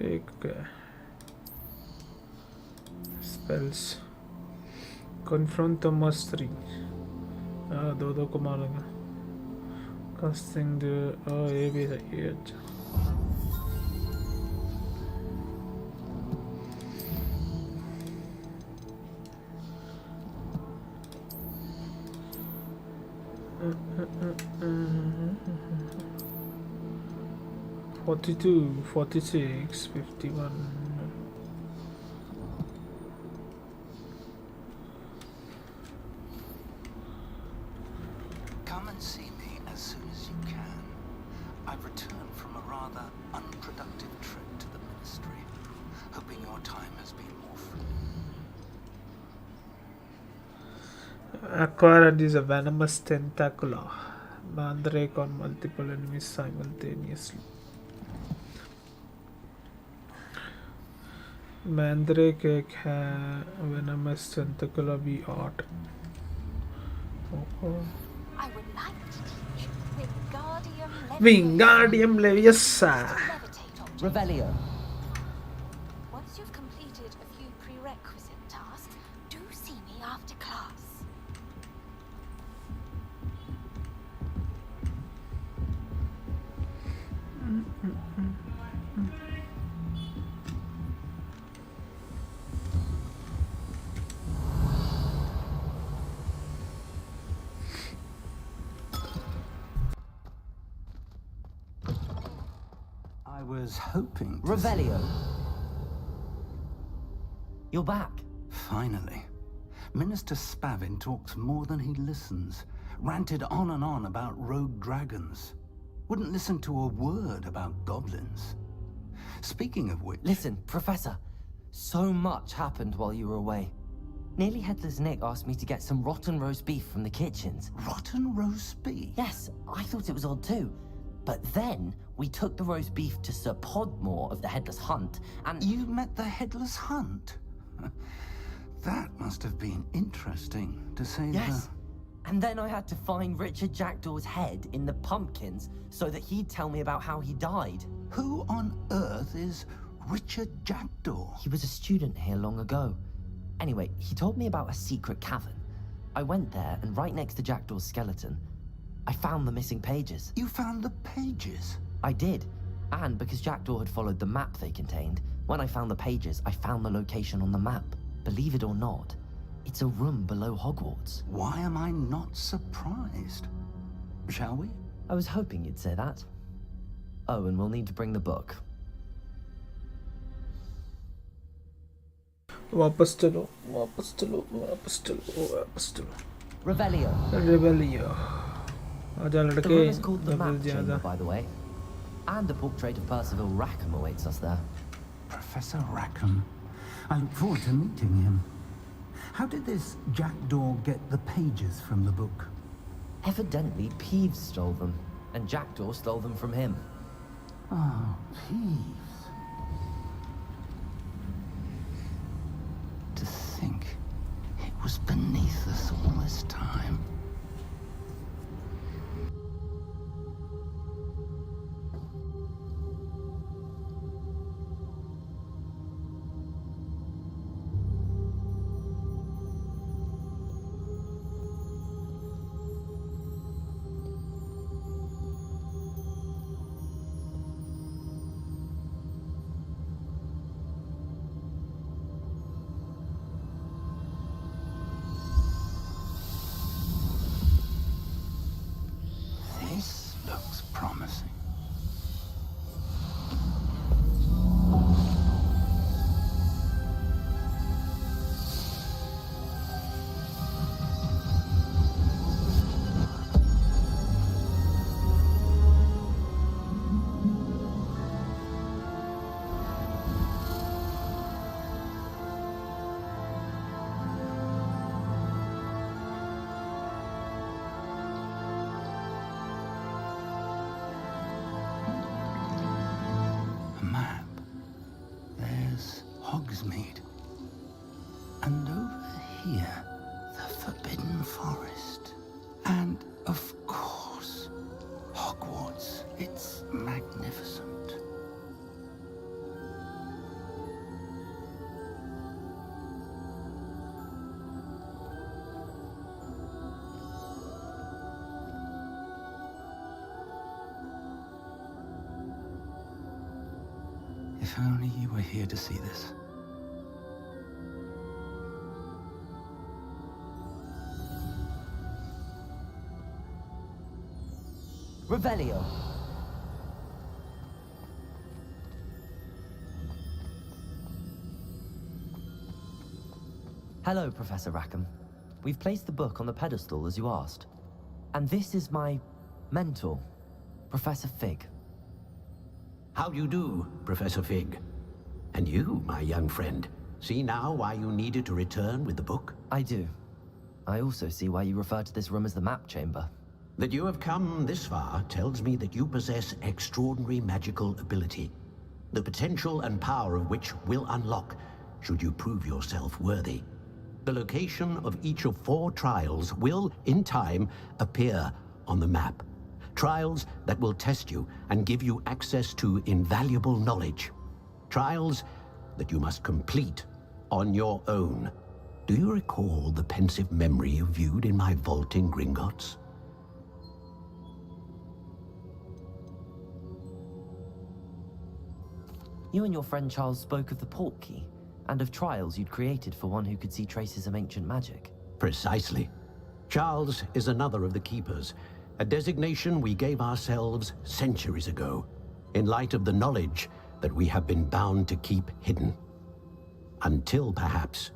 एक spells confront the mastery. दो को मारेगा. casting the ये भी है ये अच्छा. Uh, 42, 46, 51. Come and see me as soon as you can. I've returned from a rather unproductive trip to the ministry, hoping your time has been more free. Acquired is a venomous tentacular mandrake on multiple enemies simultaneously. Mandrake एक है venomous tentacular भी 8. I would like to teach Wingardium Leviosa. Revelio. Once you've completed a few prerequisite tasks, do see me after class. I was hoping to... Revelio. You're back. Finally. Minister Spavin talks more than he listens. Ranted on and on about rogue dragons. Wouldn't listen to a word about goblins. Speaking of which... Listen, Professor. So much happened while you were away. Nearly Headless Nick asked me to get some rotten roast beef from the kitchens. Rotten roast beef? Yes, I thought it was odd too. But then we took the roast beef to Sir Podmore of the Headless Hunt, and... You met the Headless Hunt? That must have been interesting, to say Yes. And then I had to find Richard Jackdaw's head in the pumpkins so that he'd tell me about how he died. Who on earth is Richard Jackdaw? He was a student here long ago. Anyway, he told me about a secret cavern. I went there, and right next to Jackdaw's skeleton, I found the missing pages. You found the pages? I did. And because Jackdaw had followed the map they contained, when I found the pages, I found the location on the map. Believe it or not, it's a room below Hogwarts. Why am I not surprised? Shall we? I was hoping you'd say that. Oh, and we'll need to bring the book. वापस चलो वापस चलो वापस चलो वापस चलो Revelio. रेबेलियो आजा The लड़के room is called the जल्दी Map जल्दी Chamber, आजा by the way. And a portrait of Percival Rackham awaits us there. Professor Rackham. I look forward to meeting him. How did this Jackdaw get the pages from the book? Evidently, Peeves stole them, and Jackdaw stole them from him. Oh, Peeves. To think it was beneath us all this time. This looks promising. Map. There's Hogsmeade. And over here, the Forbidden Forest. And, of course, Hogwarts. It's magnificent. If only you were here to see this. Revelio. Hello, Professor Rackham. We've placed the book on the pedestal as you asked. And this is my mentor, Professor Fig. How do you do, Professor Fig? And you, my young friend, see now why you needed to return with the book? I do. I also see why you refer to this room as the Map Chamber. That you have come this far tells me that you possess extraordinary magical ability, the potential and power of which will unlock should you prove yourself worthy. The location of each of 4 trials will, in time, appear on the map. Trials that will test you and give you access to invaluable knowledge. Trials that you must complete on your own. Do you recall the pensive memory you viewed in my vault in Gringotts? You and your friend Charles spoke of the Portkey, and of trials you'd created for one who could see traces of ancient magic. Precisely. Charles is another of the Keepers, a designation we gave ourselves centuries ago, in light of the knowledge that we have been bound to keep hidden. Until perhaps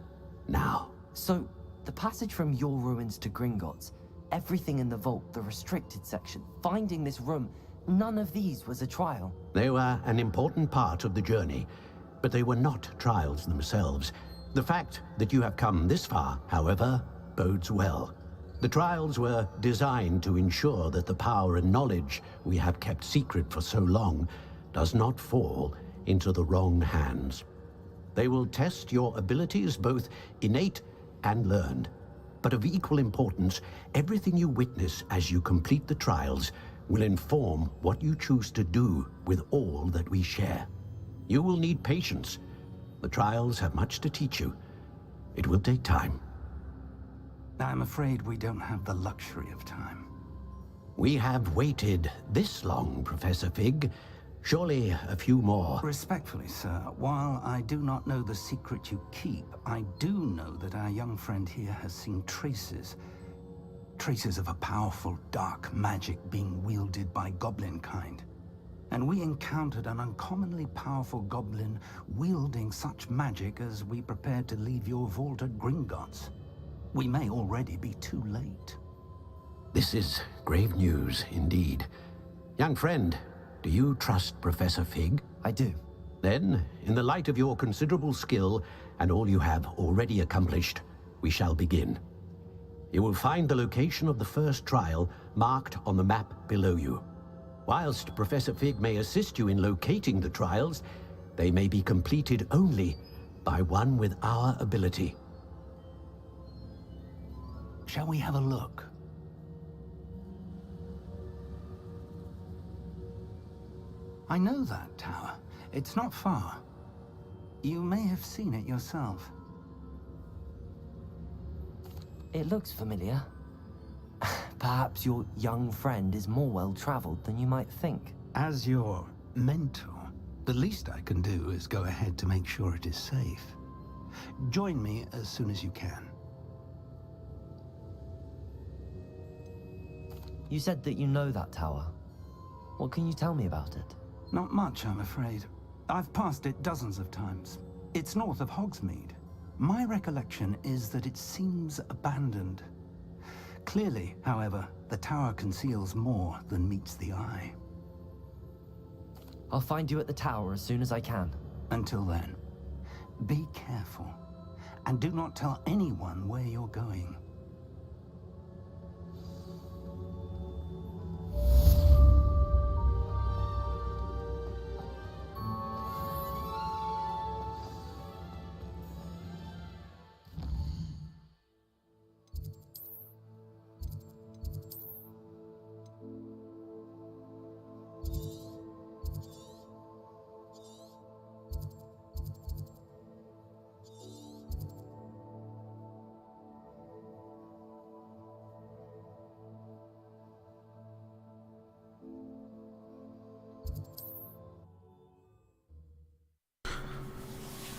now. So, the passage from your ruins to Gringotts, everything in the vault, the restricted section, finding this room, none of these was a trial. They were an important part of the journey, but they were not trials themselves. The fact that you have come this far, however, bodes well. The trials were designed to ensure that the power and knowledge we have kept secret for so long does not fall into the wrong hands. They will test your abilities, both innate and learned. But of equal importance, everything you witness as you complete the trials will inform what you choose to do with all that we share. You will need patience. The trials have much to teach you. It will take time. I'm afraid we don't have the luxury of time. We have waited this long, Professor Fig. Surely a few more. Respectfully, sir, while I do not know the secret you keep, I do know that our young friend here has seen traces of a powerful dark magic being wielded by goblin kind. And we encountered an uncommonly powerful goblin wielding such magic as we prepared to leave your vault at Gringotts. We may already be too late. This is grave news indeed. Young friend, do you trust Professor Fig? I do. Then, in the light of your considerable skill and all you have already accomplished, we shall begin. You will find the location of the first trial marked on the map below you. Whilst Professor Fig may assist you in locating the trials, they may be completed only by one with our ability. Shall we have a look? I know that tower. It's not far. You may have seen it yourself. It looks familiar. Perhaps your young friend is more well-traveled than you might think. As your mentor, the least I can do is go ahead to make sure it is safe. Join me as soon as you can. You said that you know that tower. What can you tell me about it? Not much, I'm afraid. I've passed it dozens of times. It's north of Hogsmeade. My recollection is that it seems abandoned. Clearly, however, the tower conceals more than meets the eye. I'll find you at the tower as soon as I can. Until then, be careful, and do not tell anyone where you're going.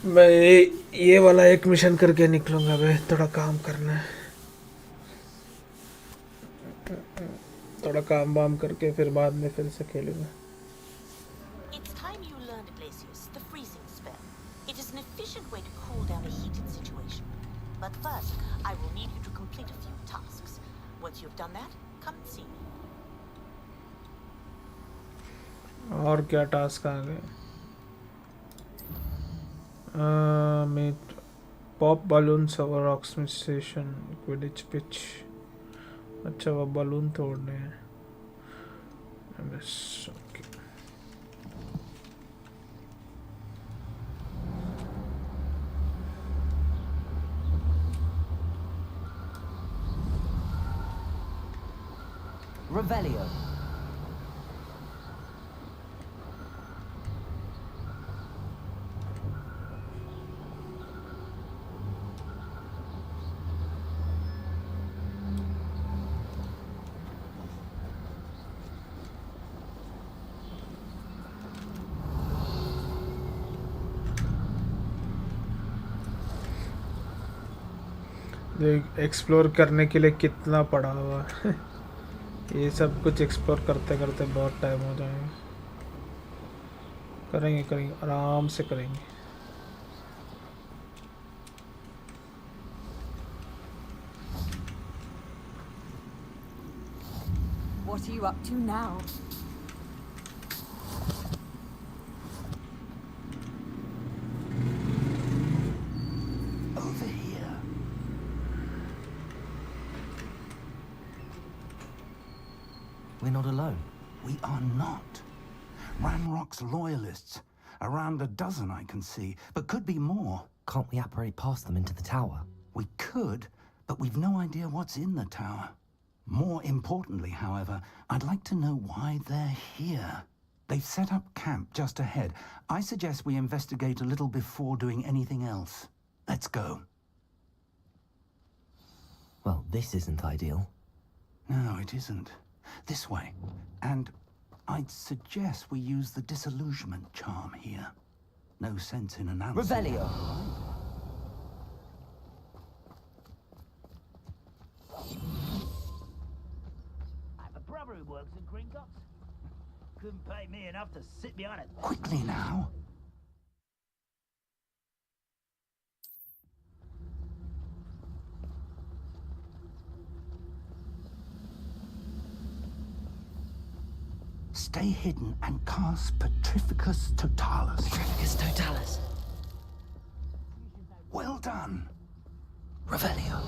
मैं ये वाला एक mission करके निकलूंगा बे, थोड़ा काम करना है, थोड़ा काम वाम करके फिर बाद में फिर से खेलूंगा. It's time you learned, Glacius, the freezing spell. It is an efficient way to cool down a heated situation. But first, I will need you to complete a few tasks. Once you've done that, come and see me. और क्या task आ गए? Meet pop balloons over Oxford Station, Quidditch pitch. अच्छा वो balloon तोड़ने हैं. MS okay. Revelio. Explore करने के लिए कितना पड़ा हुआ है. ये सब कुछ एक्सप्लोर करते करते बहुत टाइम हो जाएगा. करेंगे आराम से करेंगे. What are you up to now? Over here. We're not alone. We are not. Ranrock's loyalists, Around a dozen I can see, but could be more. Can't we apparate past them into the tower? We could, but we've no idea what's in the tower. More importantly, however, I'd like to know why they're here. They've set up camp just ahead. I suggest we investigate a little before doing anything else. Let's go. Well, this isn't ideal. No, it isn't. This way. And I'd suggest we use the disillusionment charm here. No sense in announcing... Revelio! I have a brother who works at Gringotts. Couldn't pay me enough to sit behind it. Quickly now. Stay hidden and cast Petrificus Totalis. Petrificus Totalis. Well done. Revelio.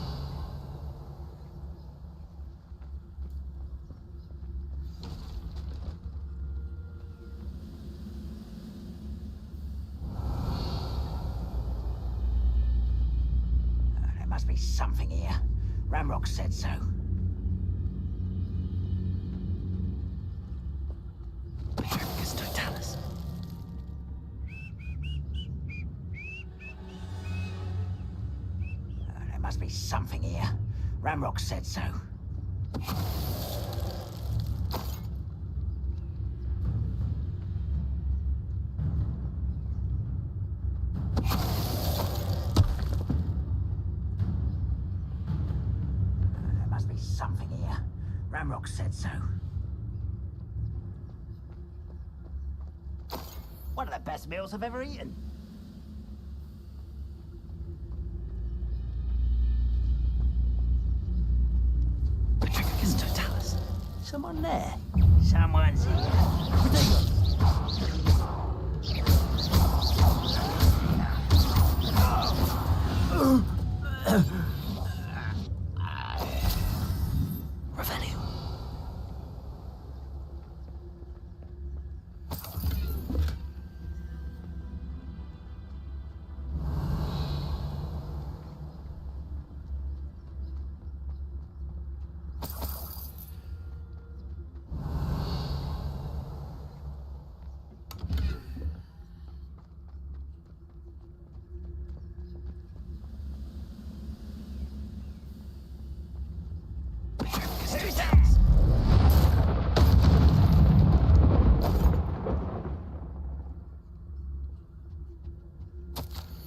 There must be something here. Ramrock said so. Petrificus Totalis. There must be something here. Ramrock said so. There must be something here. Ramrock said so. One of the best meals I've ever eaten. Petrificus Totalis. Someone there. Someone's here. Revelio.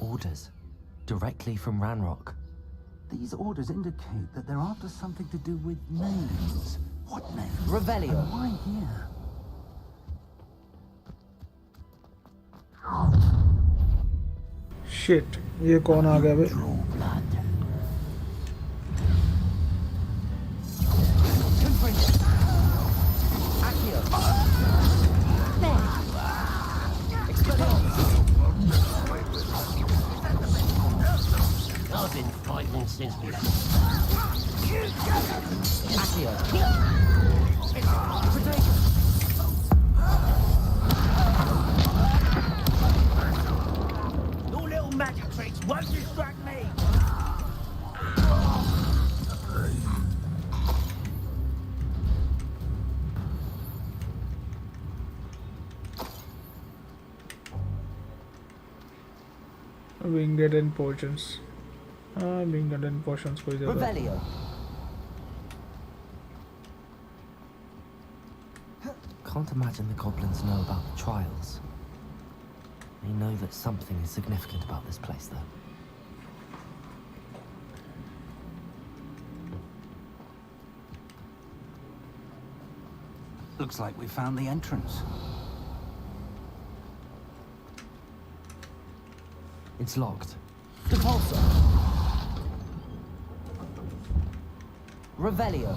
Orders. Directly from Ranrock. These orders indicate that they're after something to do with names. What names? Revelio. And why here? Shit ये कौन आ गया भाई I've been fighting since we Your little magic tricks won't distract me. Winged and potions winged and potions कोई ज़रूरत Revelio. Can't imagine the goblins know about the trials. They know that something is significant about this place, though. Looks like we found the entrance. It's locked. Depulso. Revelio.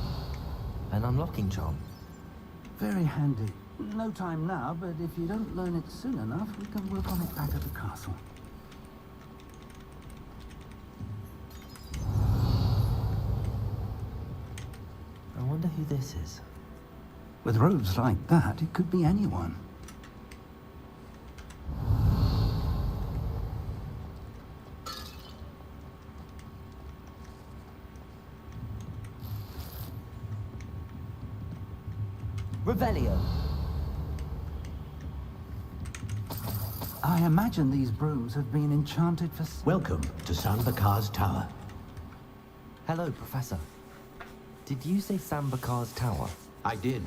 An unlocking charm. Very handy. No time now, but if you don't learn it soon enough, we can work on it back at the castle. I wonder who this is. With robes like that, it could be anyone. Revelio. I imagine these brooms have been enchanted for... Welcome to Sanbakar's Tower. Hello, Professor. Did you say Sambakar's tower? I did.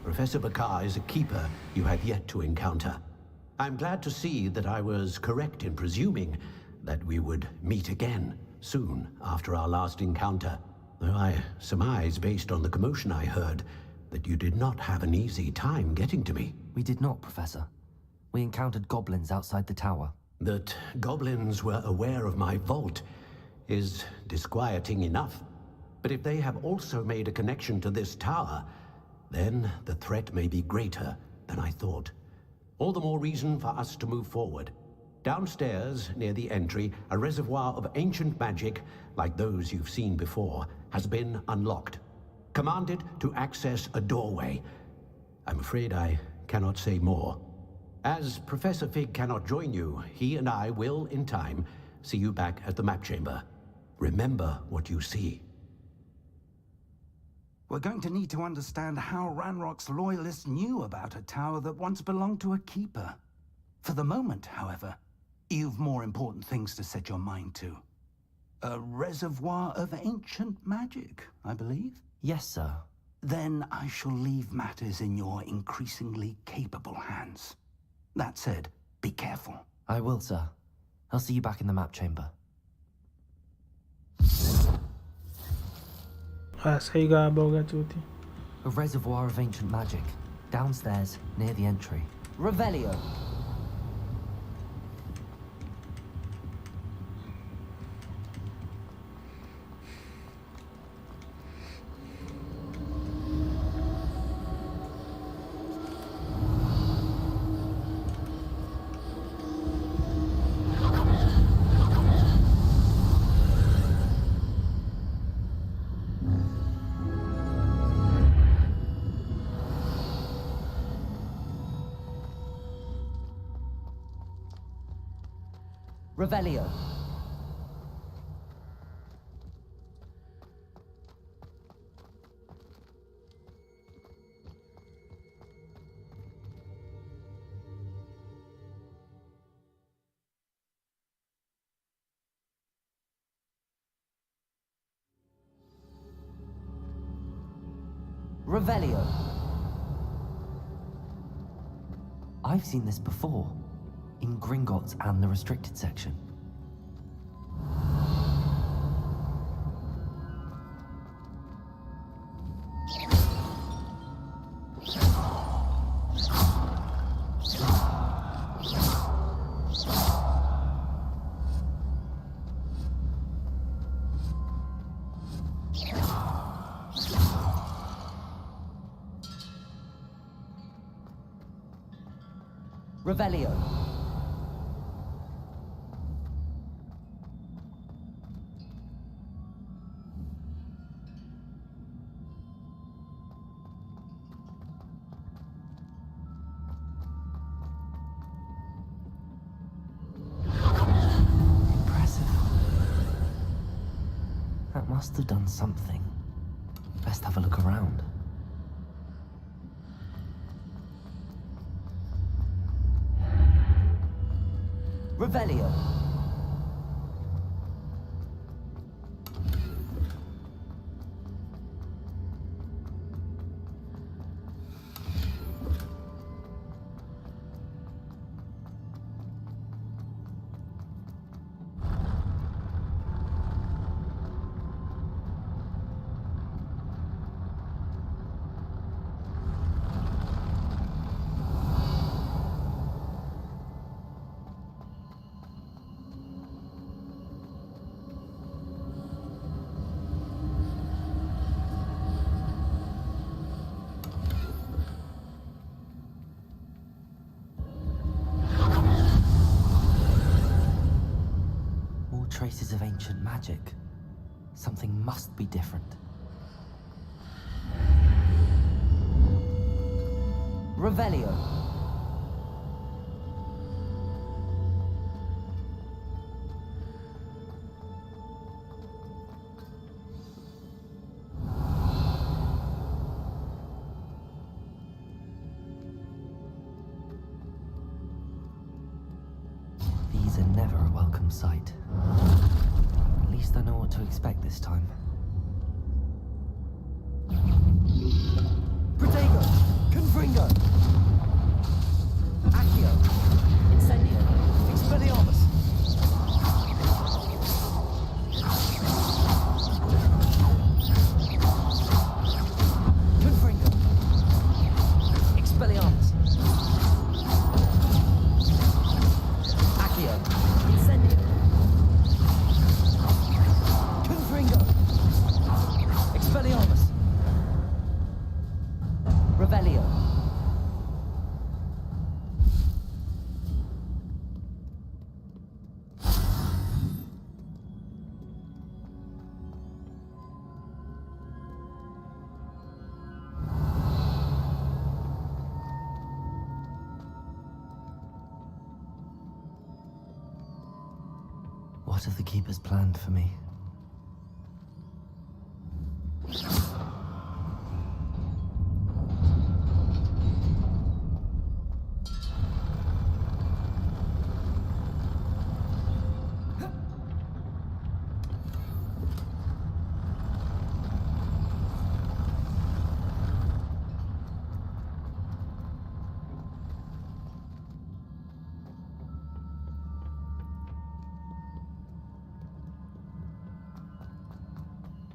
Professor Bakar is a keeper you have yet to encounter. I'm glad to see that I was correct in presuming that we would meet again soon after our last encounter. Though I surmise, based on the commotion I heard, that you did not have an easy time getting to me. We did not, Professor. We encountered goblins outside the tower. That goblins were aware of my vault is disquieting enough. But if they have also made a connection to this tower, then the threat may be greater than I thought. All the more reason for us to move forward. Downstairs, near the entry, a reservoir of ancient magic, like those you've seen before, has been unlocked. Commanded to access a doorway. I'm afraid I cannot say more. As Professor Fig cannot join you, he and I will, in time, see you back at the map chamber. Remember what you see. We're going to need to understand how Ranrock's loyalists knew about a tower that once belonged to a keeper. For the moment, however, you've more important things to set your mind to. A reservoir of ancient magic, I believe? Yes, sir. Then I shall leave matters in your increasingly capable hands. That said, be careful. I will, sir. I'll see you back in the map chamber. सही कहा बोगा चूती. A reservoir of ancient magic. Downstairs, near the entry. Revelio. Revelio. Revelio. I've seen this before. In Gringotts and the restricted section. Revelio. Must have done something. Best have a look around. Revelio. Traces of ancient magic. Something must be different. Revelio. what to expect this time. Protego! Confringo! Accio! Incendio! Expelliarmus! Confringo! Expelliarmus! Accio! Incendio! Confringo! Expelliarmus! Revelio! What have the Keepers planned for me?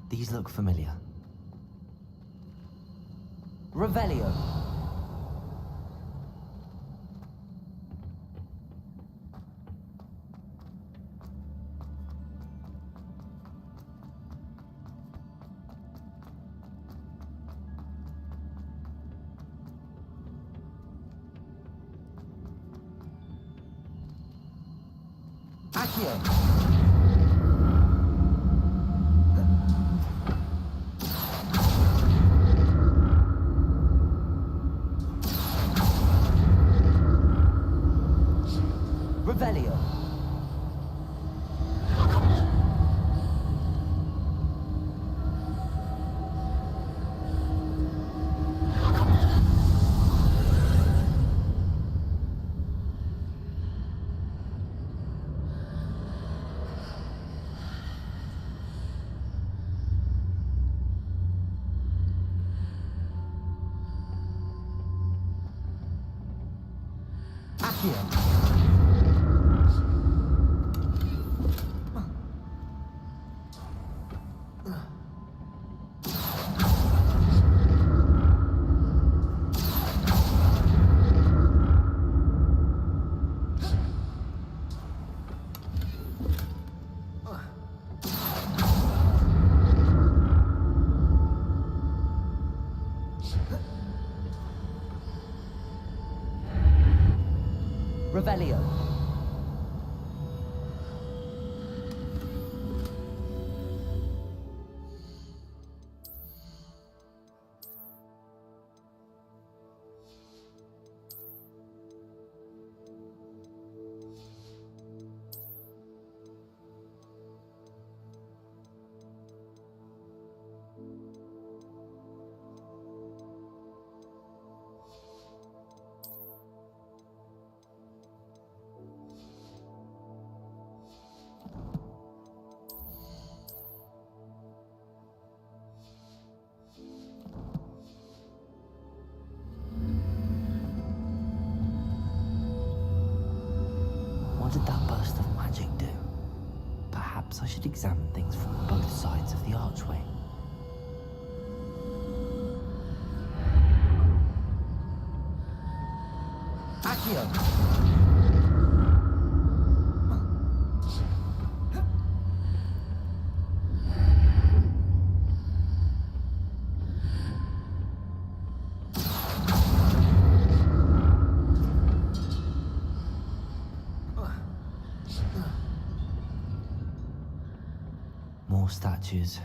These look familiar. Revelio! Accio! Revelio! Accio! Revelio! What did that burst of magic do? Perhaps I should examine things from both sides of the archway. Accio! More statues.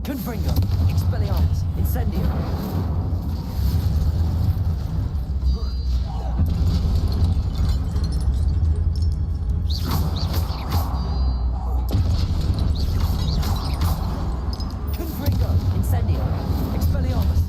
Confringo! Expelliarmus! Incendio! Confringo! Incendio! Expelliarmus!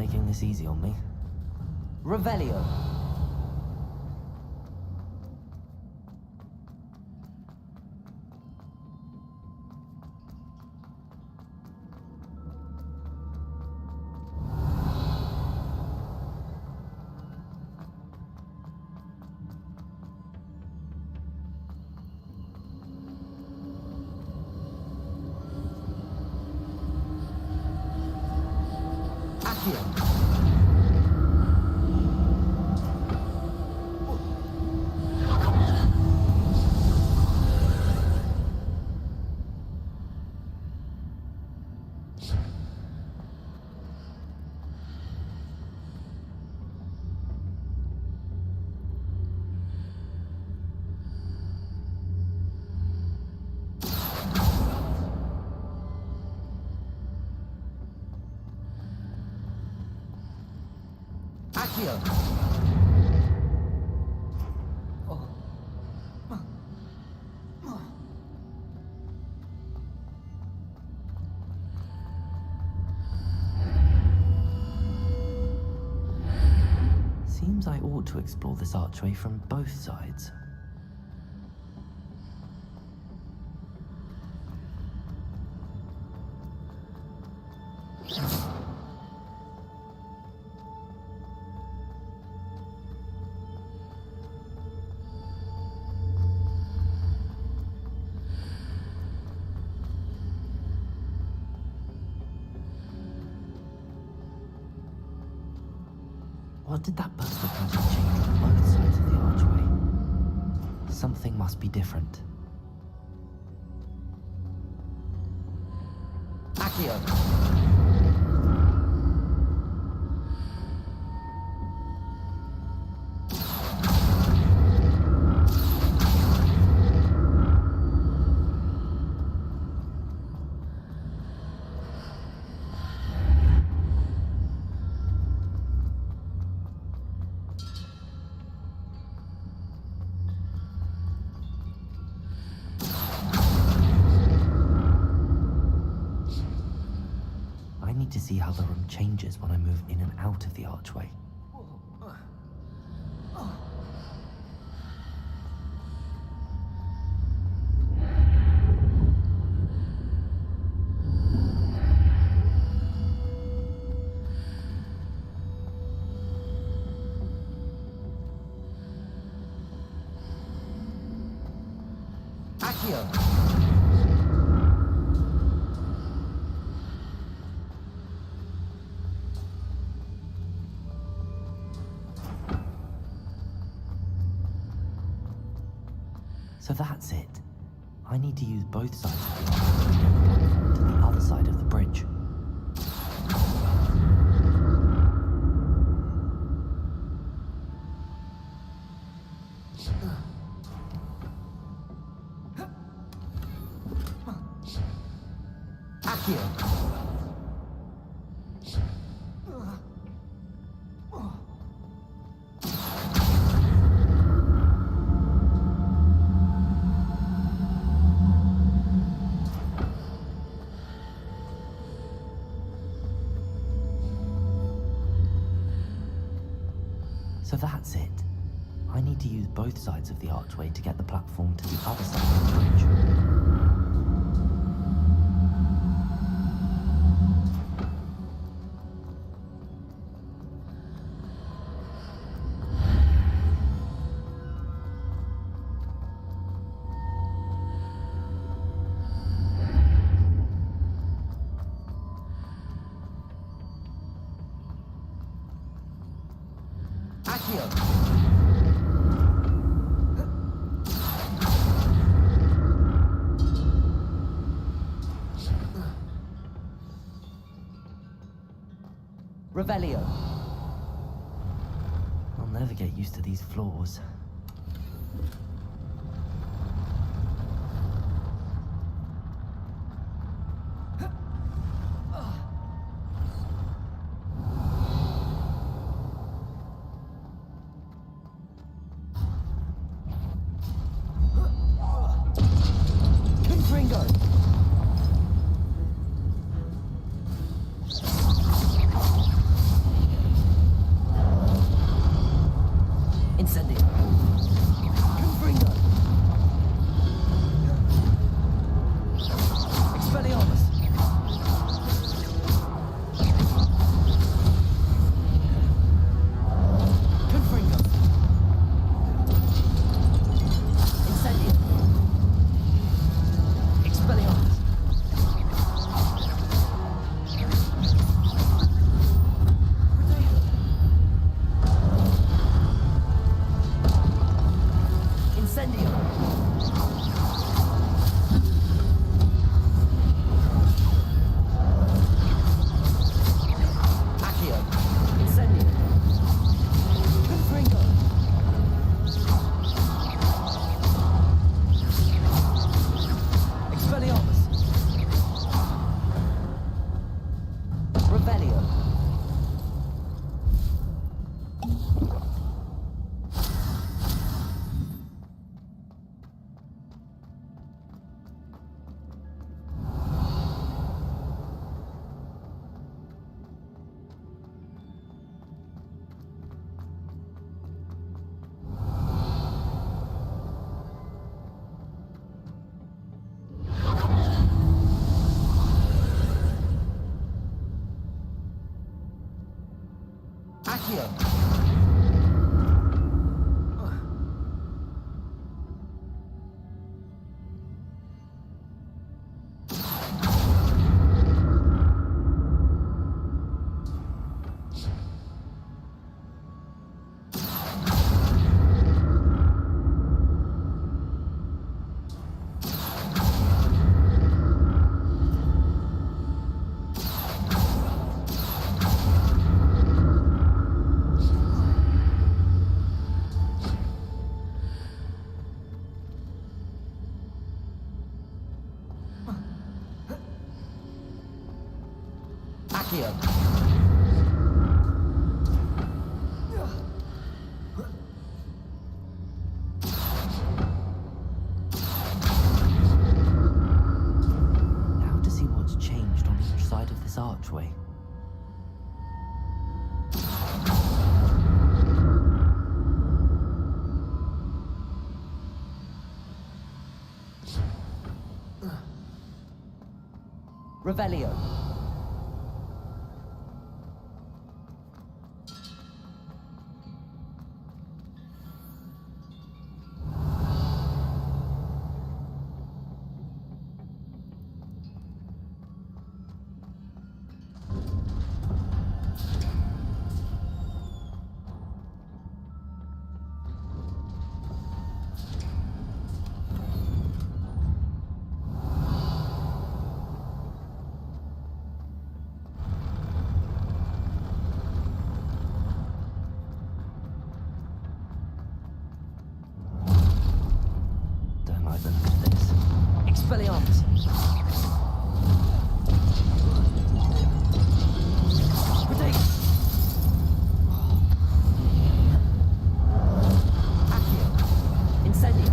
taking this easy on me. Revelio. Seems I ought to explore this archway from both sides. What did that burst of magic change on both sides of the archway? Something must be different. Accio. I need to see how the room changes when I move in and out of the archway. Accio. So that's it. I need to use both sides of the archway to get the platform to the other side of the bridge. Accio. So that's it. I need to use both sides of the archway to get the platform to the other side of the bridge. Revelio. I'll never get used to these floors. Confringo. Accio. Accio. Now to see what's changed on each side of this archway. Revelio. Don't like the look of this. Expelliarmus. Protect. Accio. Incendio.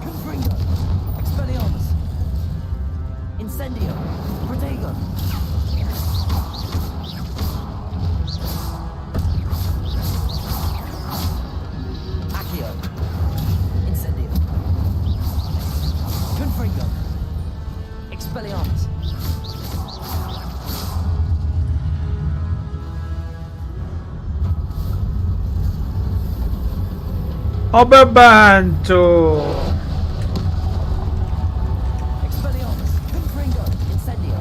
Confringo. Expelliarmus. Incendio. Protego. Accio. Incendio. Confringo. Expelliarmus. अबे बैंचो Expelliarmus. Confringo. Incendio.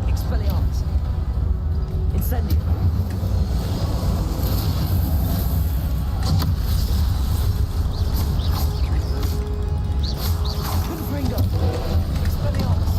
Expelliarmus. Incendio. Confringo. Expelliarmus.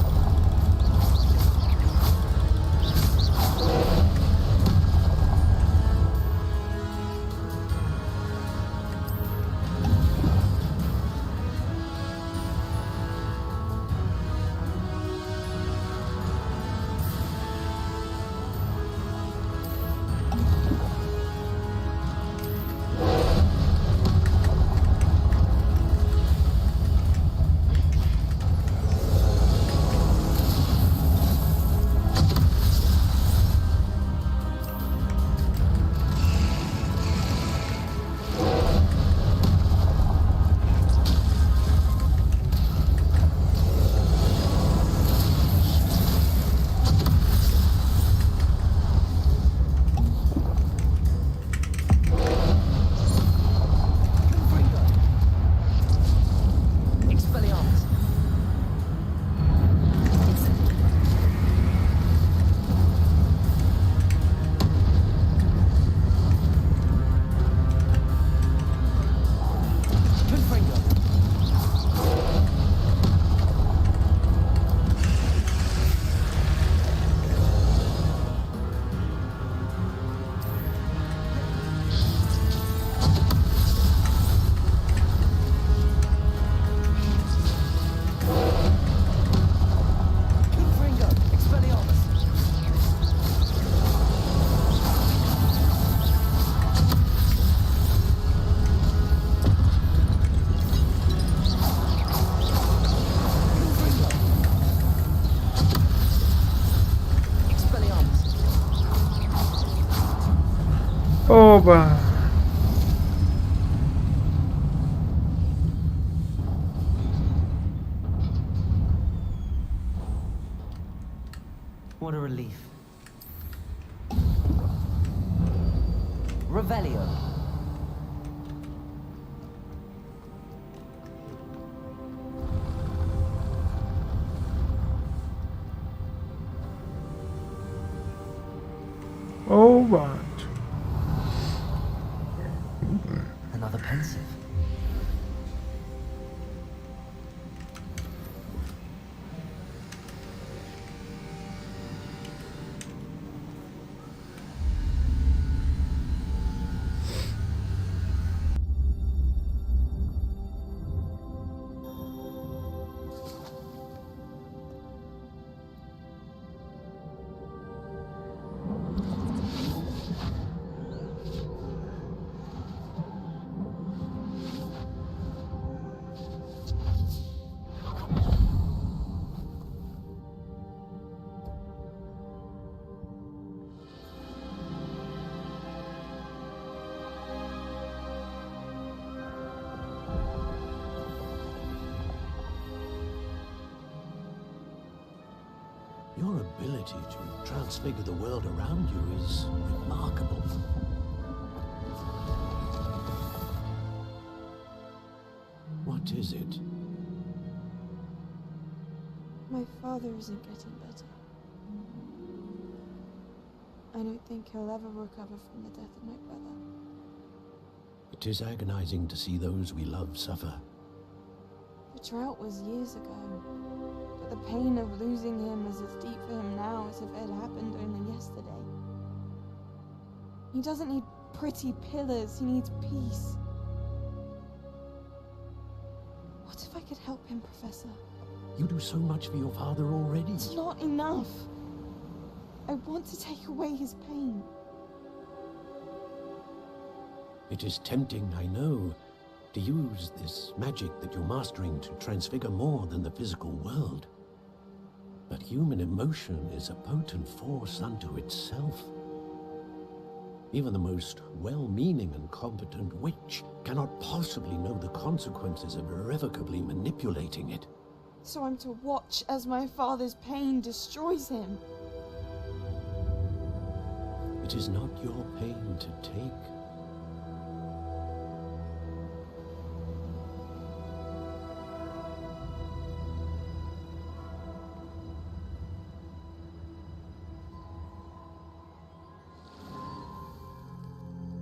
Oba. What a relief. Revelio. Oba. Another pensive. Your ability to transfigure the world around you is remarkable. What is it? My father isn't getting better. I don't think he'll ever recover from the death of my brother. It is agonizing to see those we love suffer. The drought was years ago, but the pain of losing him is as deep for him now as if it had happened only yesterday. He doesn't need pretty pillars, he needs peace. What if I could help him, Professor? You do so much for your father already. It's not enough. I want to take away his pain. It is tempting, I know, to use this magic that you're mastering to transfigure more than the physical world. But human emotion is a potent force unto itself. Even the most well-meaning and competent witch cannot possibly know the consequences of irrevocably manipulating it. So I'm to watch as my father's pain destroys him. It is not your pain to take.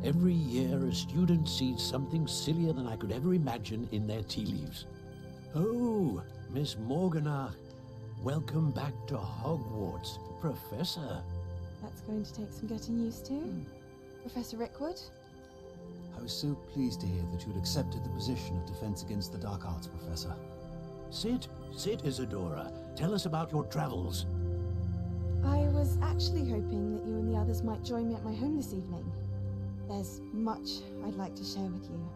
Every year, a student sees something sillier than I could ever imagine in their tea leaves. Oh, Miss Morganach, welcome back to Hogwarts, Professor. That's going to take some getting used to. Professor Rickwood? I was so pleased to hear that you'd accepted the position of Defense Against the Dark Arts, Professor. Sit, Isadora. Tell us about your travels. I was actually hoping that you and the others might join me at my home this evening. There's much I'd like to share with you.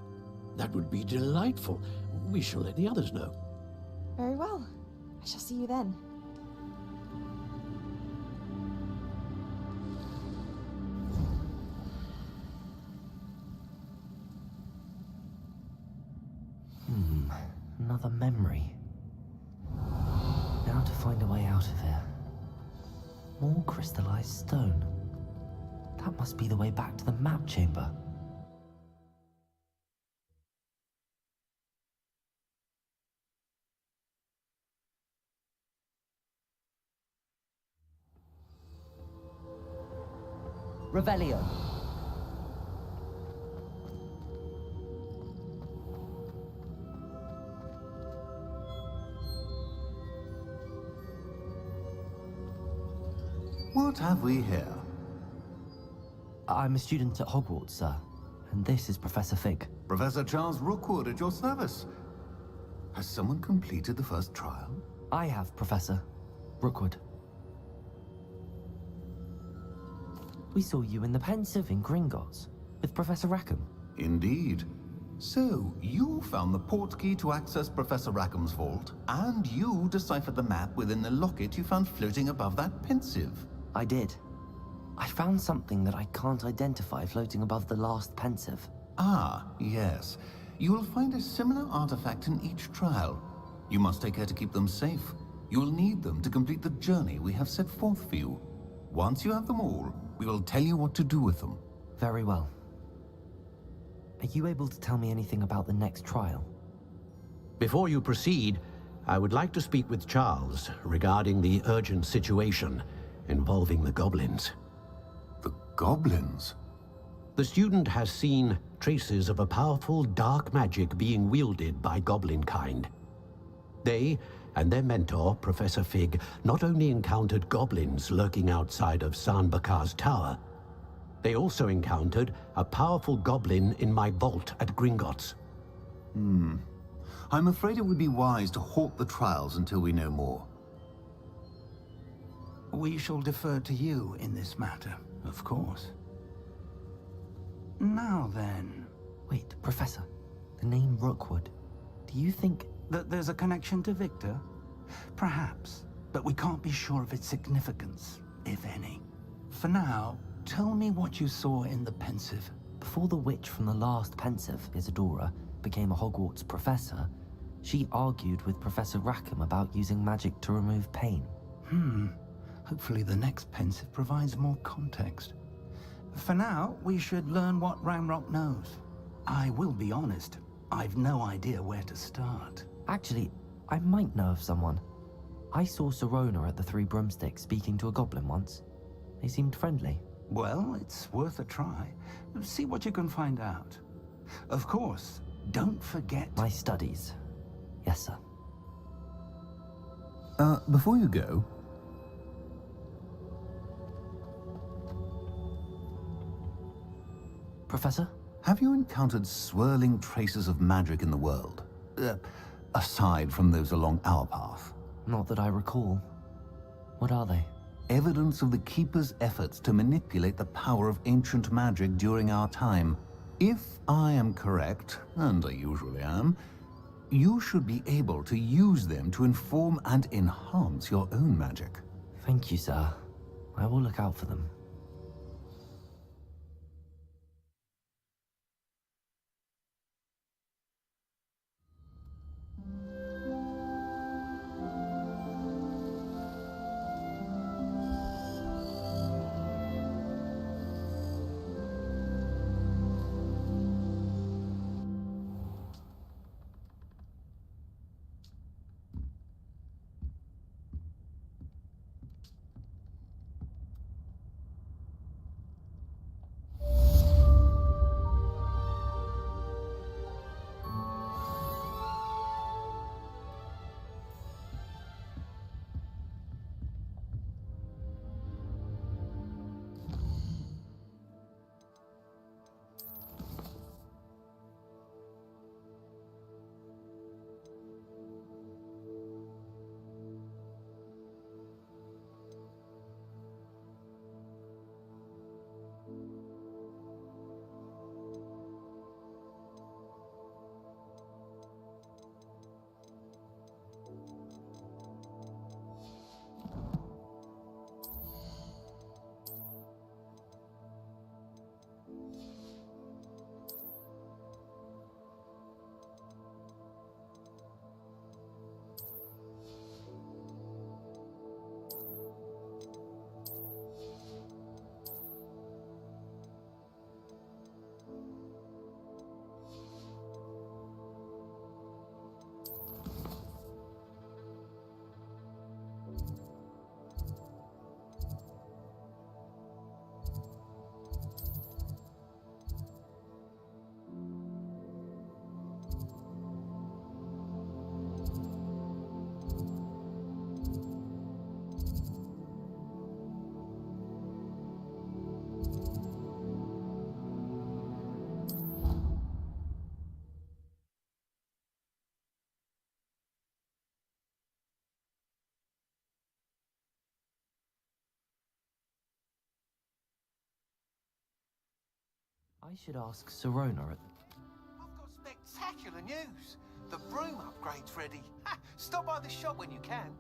That would be delightful. We shall let the others know. Very well. I shall see you then. Another memory. Now to find a way out of here. More crystallized stone. That must be the way back to the map chamber. Revelio. What have we here? I'm a student at Hogwarts, sir. And this is Professor Fig. Professor Charles Rookwood at your service. Has someone completed the first trial? I have, Professor. Rookwood. We saw you in the Pensive in Gringotts, with Professor Rackham. Indeed. So, you found the portkey to access Professor Rackham's vault, and you deciphered the map within the locket you found floating above that Pensive. I did. I found something that I can't identify floating above the last pensive. Ah, yes. You will find a similar artifact in each trial. You must take care to keep them safe. You will need them to complete the journey we have set forth for you. Once you have them all, we will tell you what to do with them. Very well. Are you able to tell me anything about the next trial? Before you proceed, I would like to speak with Charles regarding the urgent situation involving the goblins. The goblins? The student has seen traces of a powerful dark magic being wielded by goblin kind. They and their mentor, Professor Fig, not only encountered goblins lurking outside of San Bakar's tower, they also encountered a powerful goblin in my vault at Gringotts. I'm afraid it would be wise to halt the trials until we know more. We shall defer to you in this matter, of course. Now then... Wait, Professor. The name Rookwood. Do you think... that there's a connection to Victor? Perhaps, but we can't be sure of its significance, if any. For now, tell me what you saw in the pensive. Before the witch from the last pensive, Isadora, became a Hogwarts professor, she argued with Professor Rackham about using magic to remove pain. Hopefully the next pensive provides more context. For now, we should learn what Ranrock knows. I will be honest, I've no idea where to start. Actually, I might know of someone. I saw Sirona at the Three Broomsticks speaking to a goblin once. They seemed friendly. Well, it's worth a try. See what you can find out. Of course, don't forget... My studies. Yes, sir. Before you go... Professor? Have you encountered swirling traces of magic in the world? Aside from those along our path? Not that I recall. What are they? Evidence of the Keeper's efforts to manipulate the power of ancient magic during our time. If I am correct, and I usually am, you should be able to use them to inform and enhance your own magic. Thank you, sir. I will look out for them. I should ask Sirona at... I've got spectacular news. The broom upgrade's ready. Ha! Stop by the shop when you can.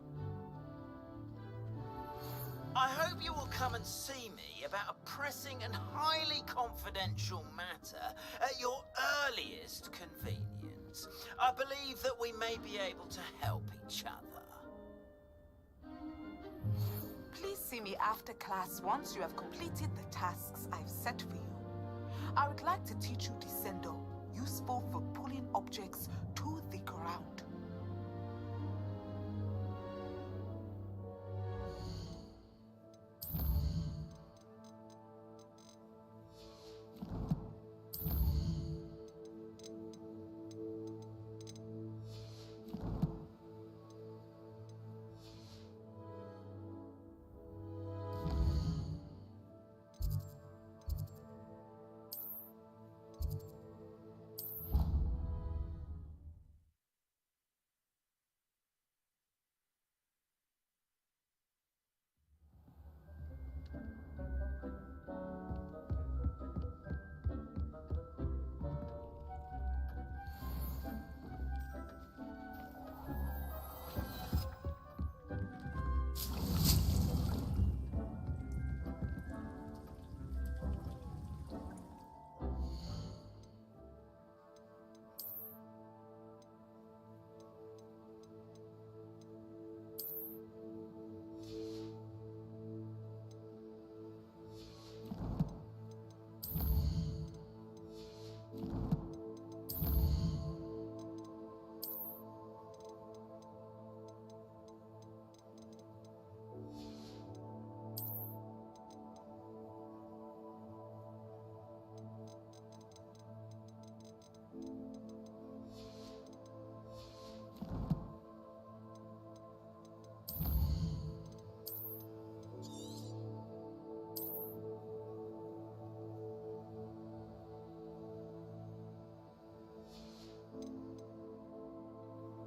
I hope you will come and see me about a pressing and highly confidential matter at your earliest convenience. I believe that we may be able to help each other. Please see me after class once you have completed the tasks I've set for you. I would like to teach you Descendo, useful for pulling objects to the ground.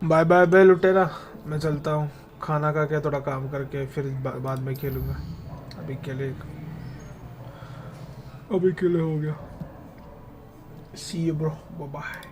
Bye bye बे लुटेरा, मैं चलता हूँ। खाना खा के थोड़ा काम करके फिर बाद में खेलूँगा। अभी के लिए हो गया। सी यू ब्रो, बाय बाय।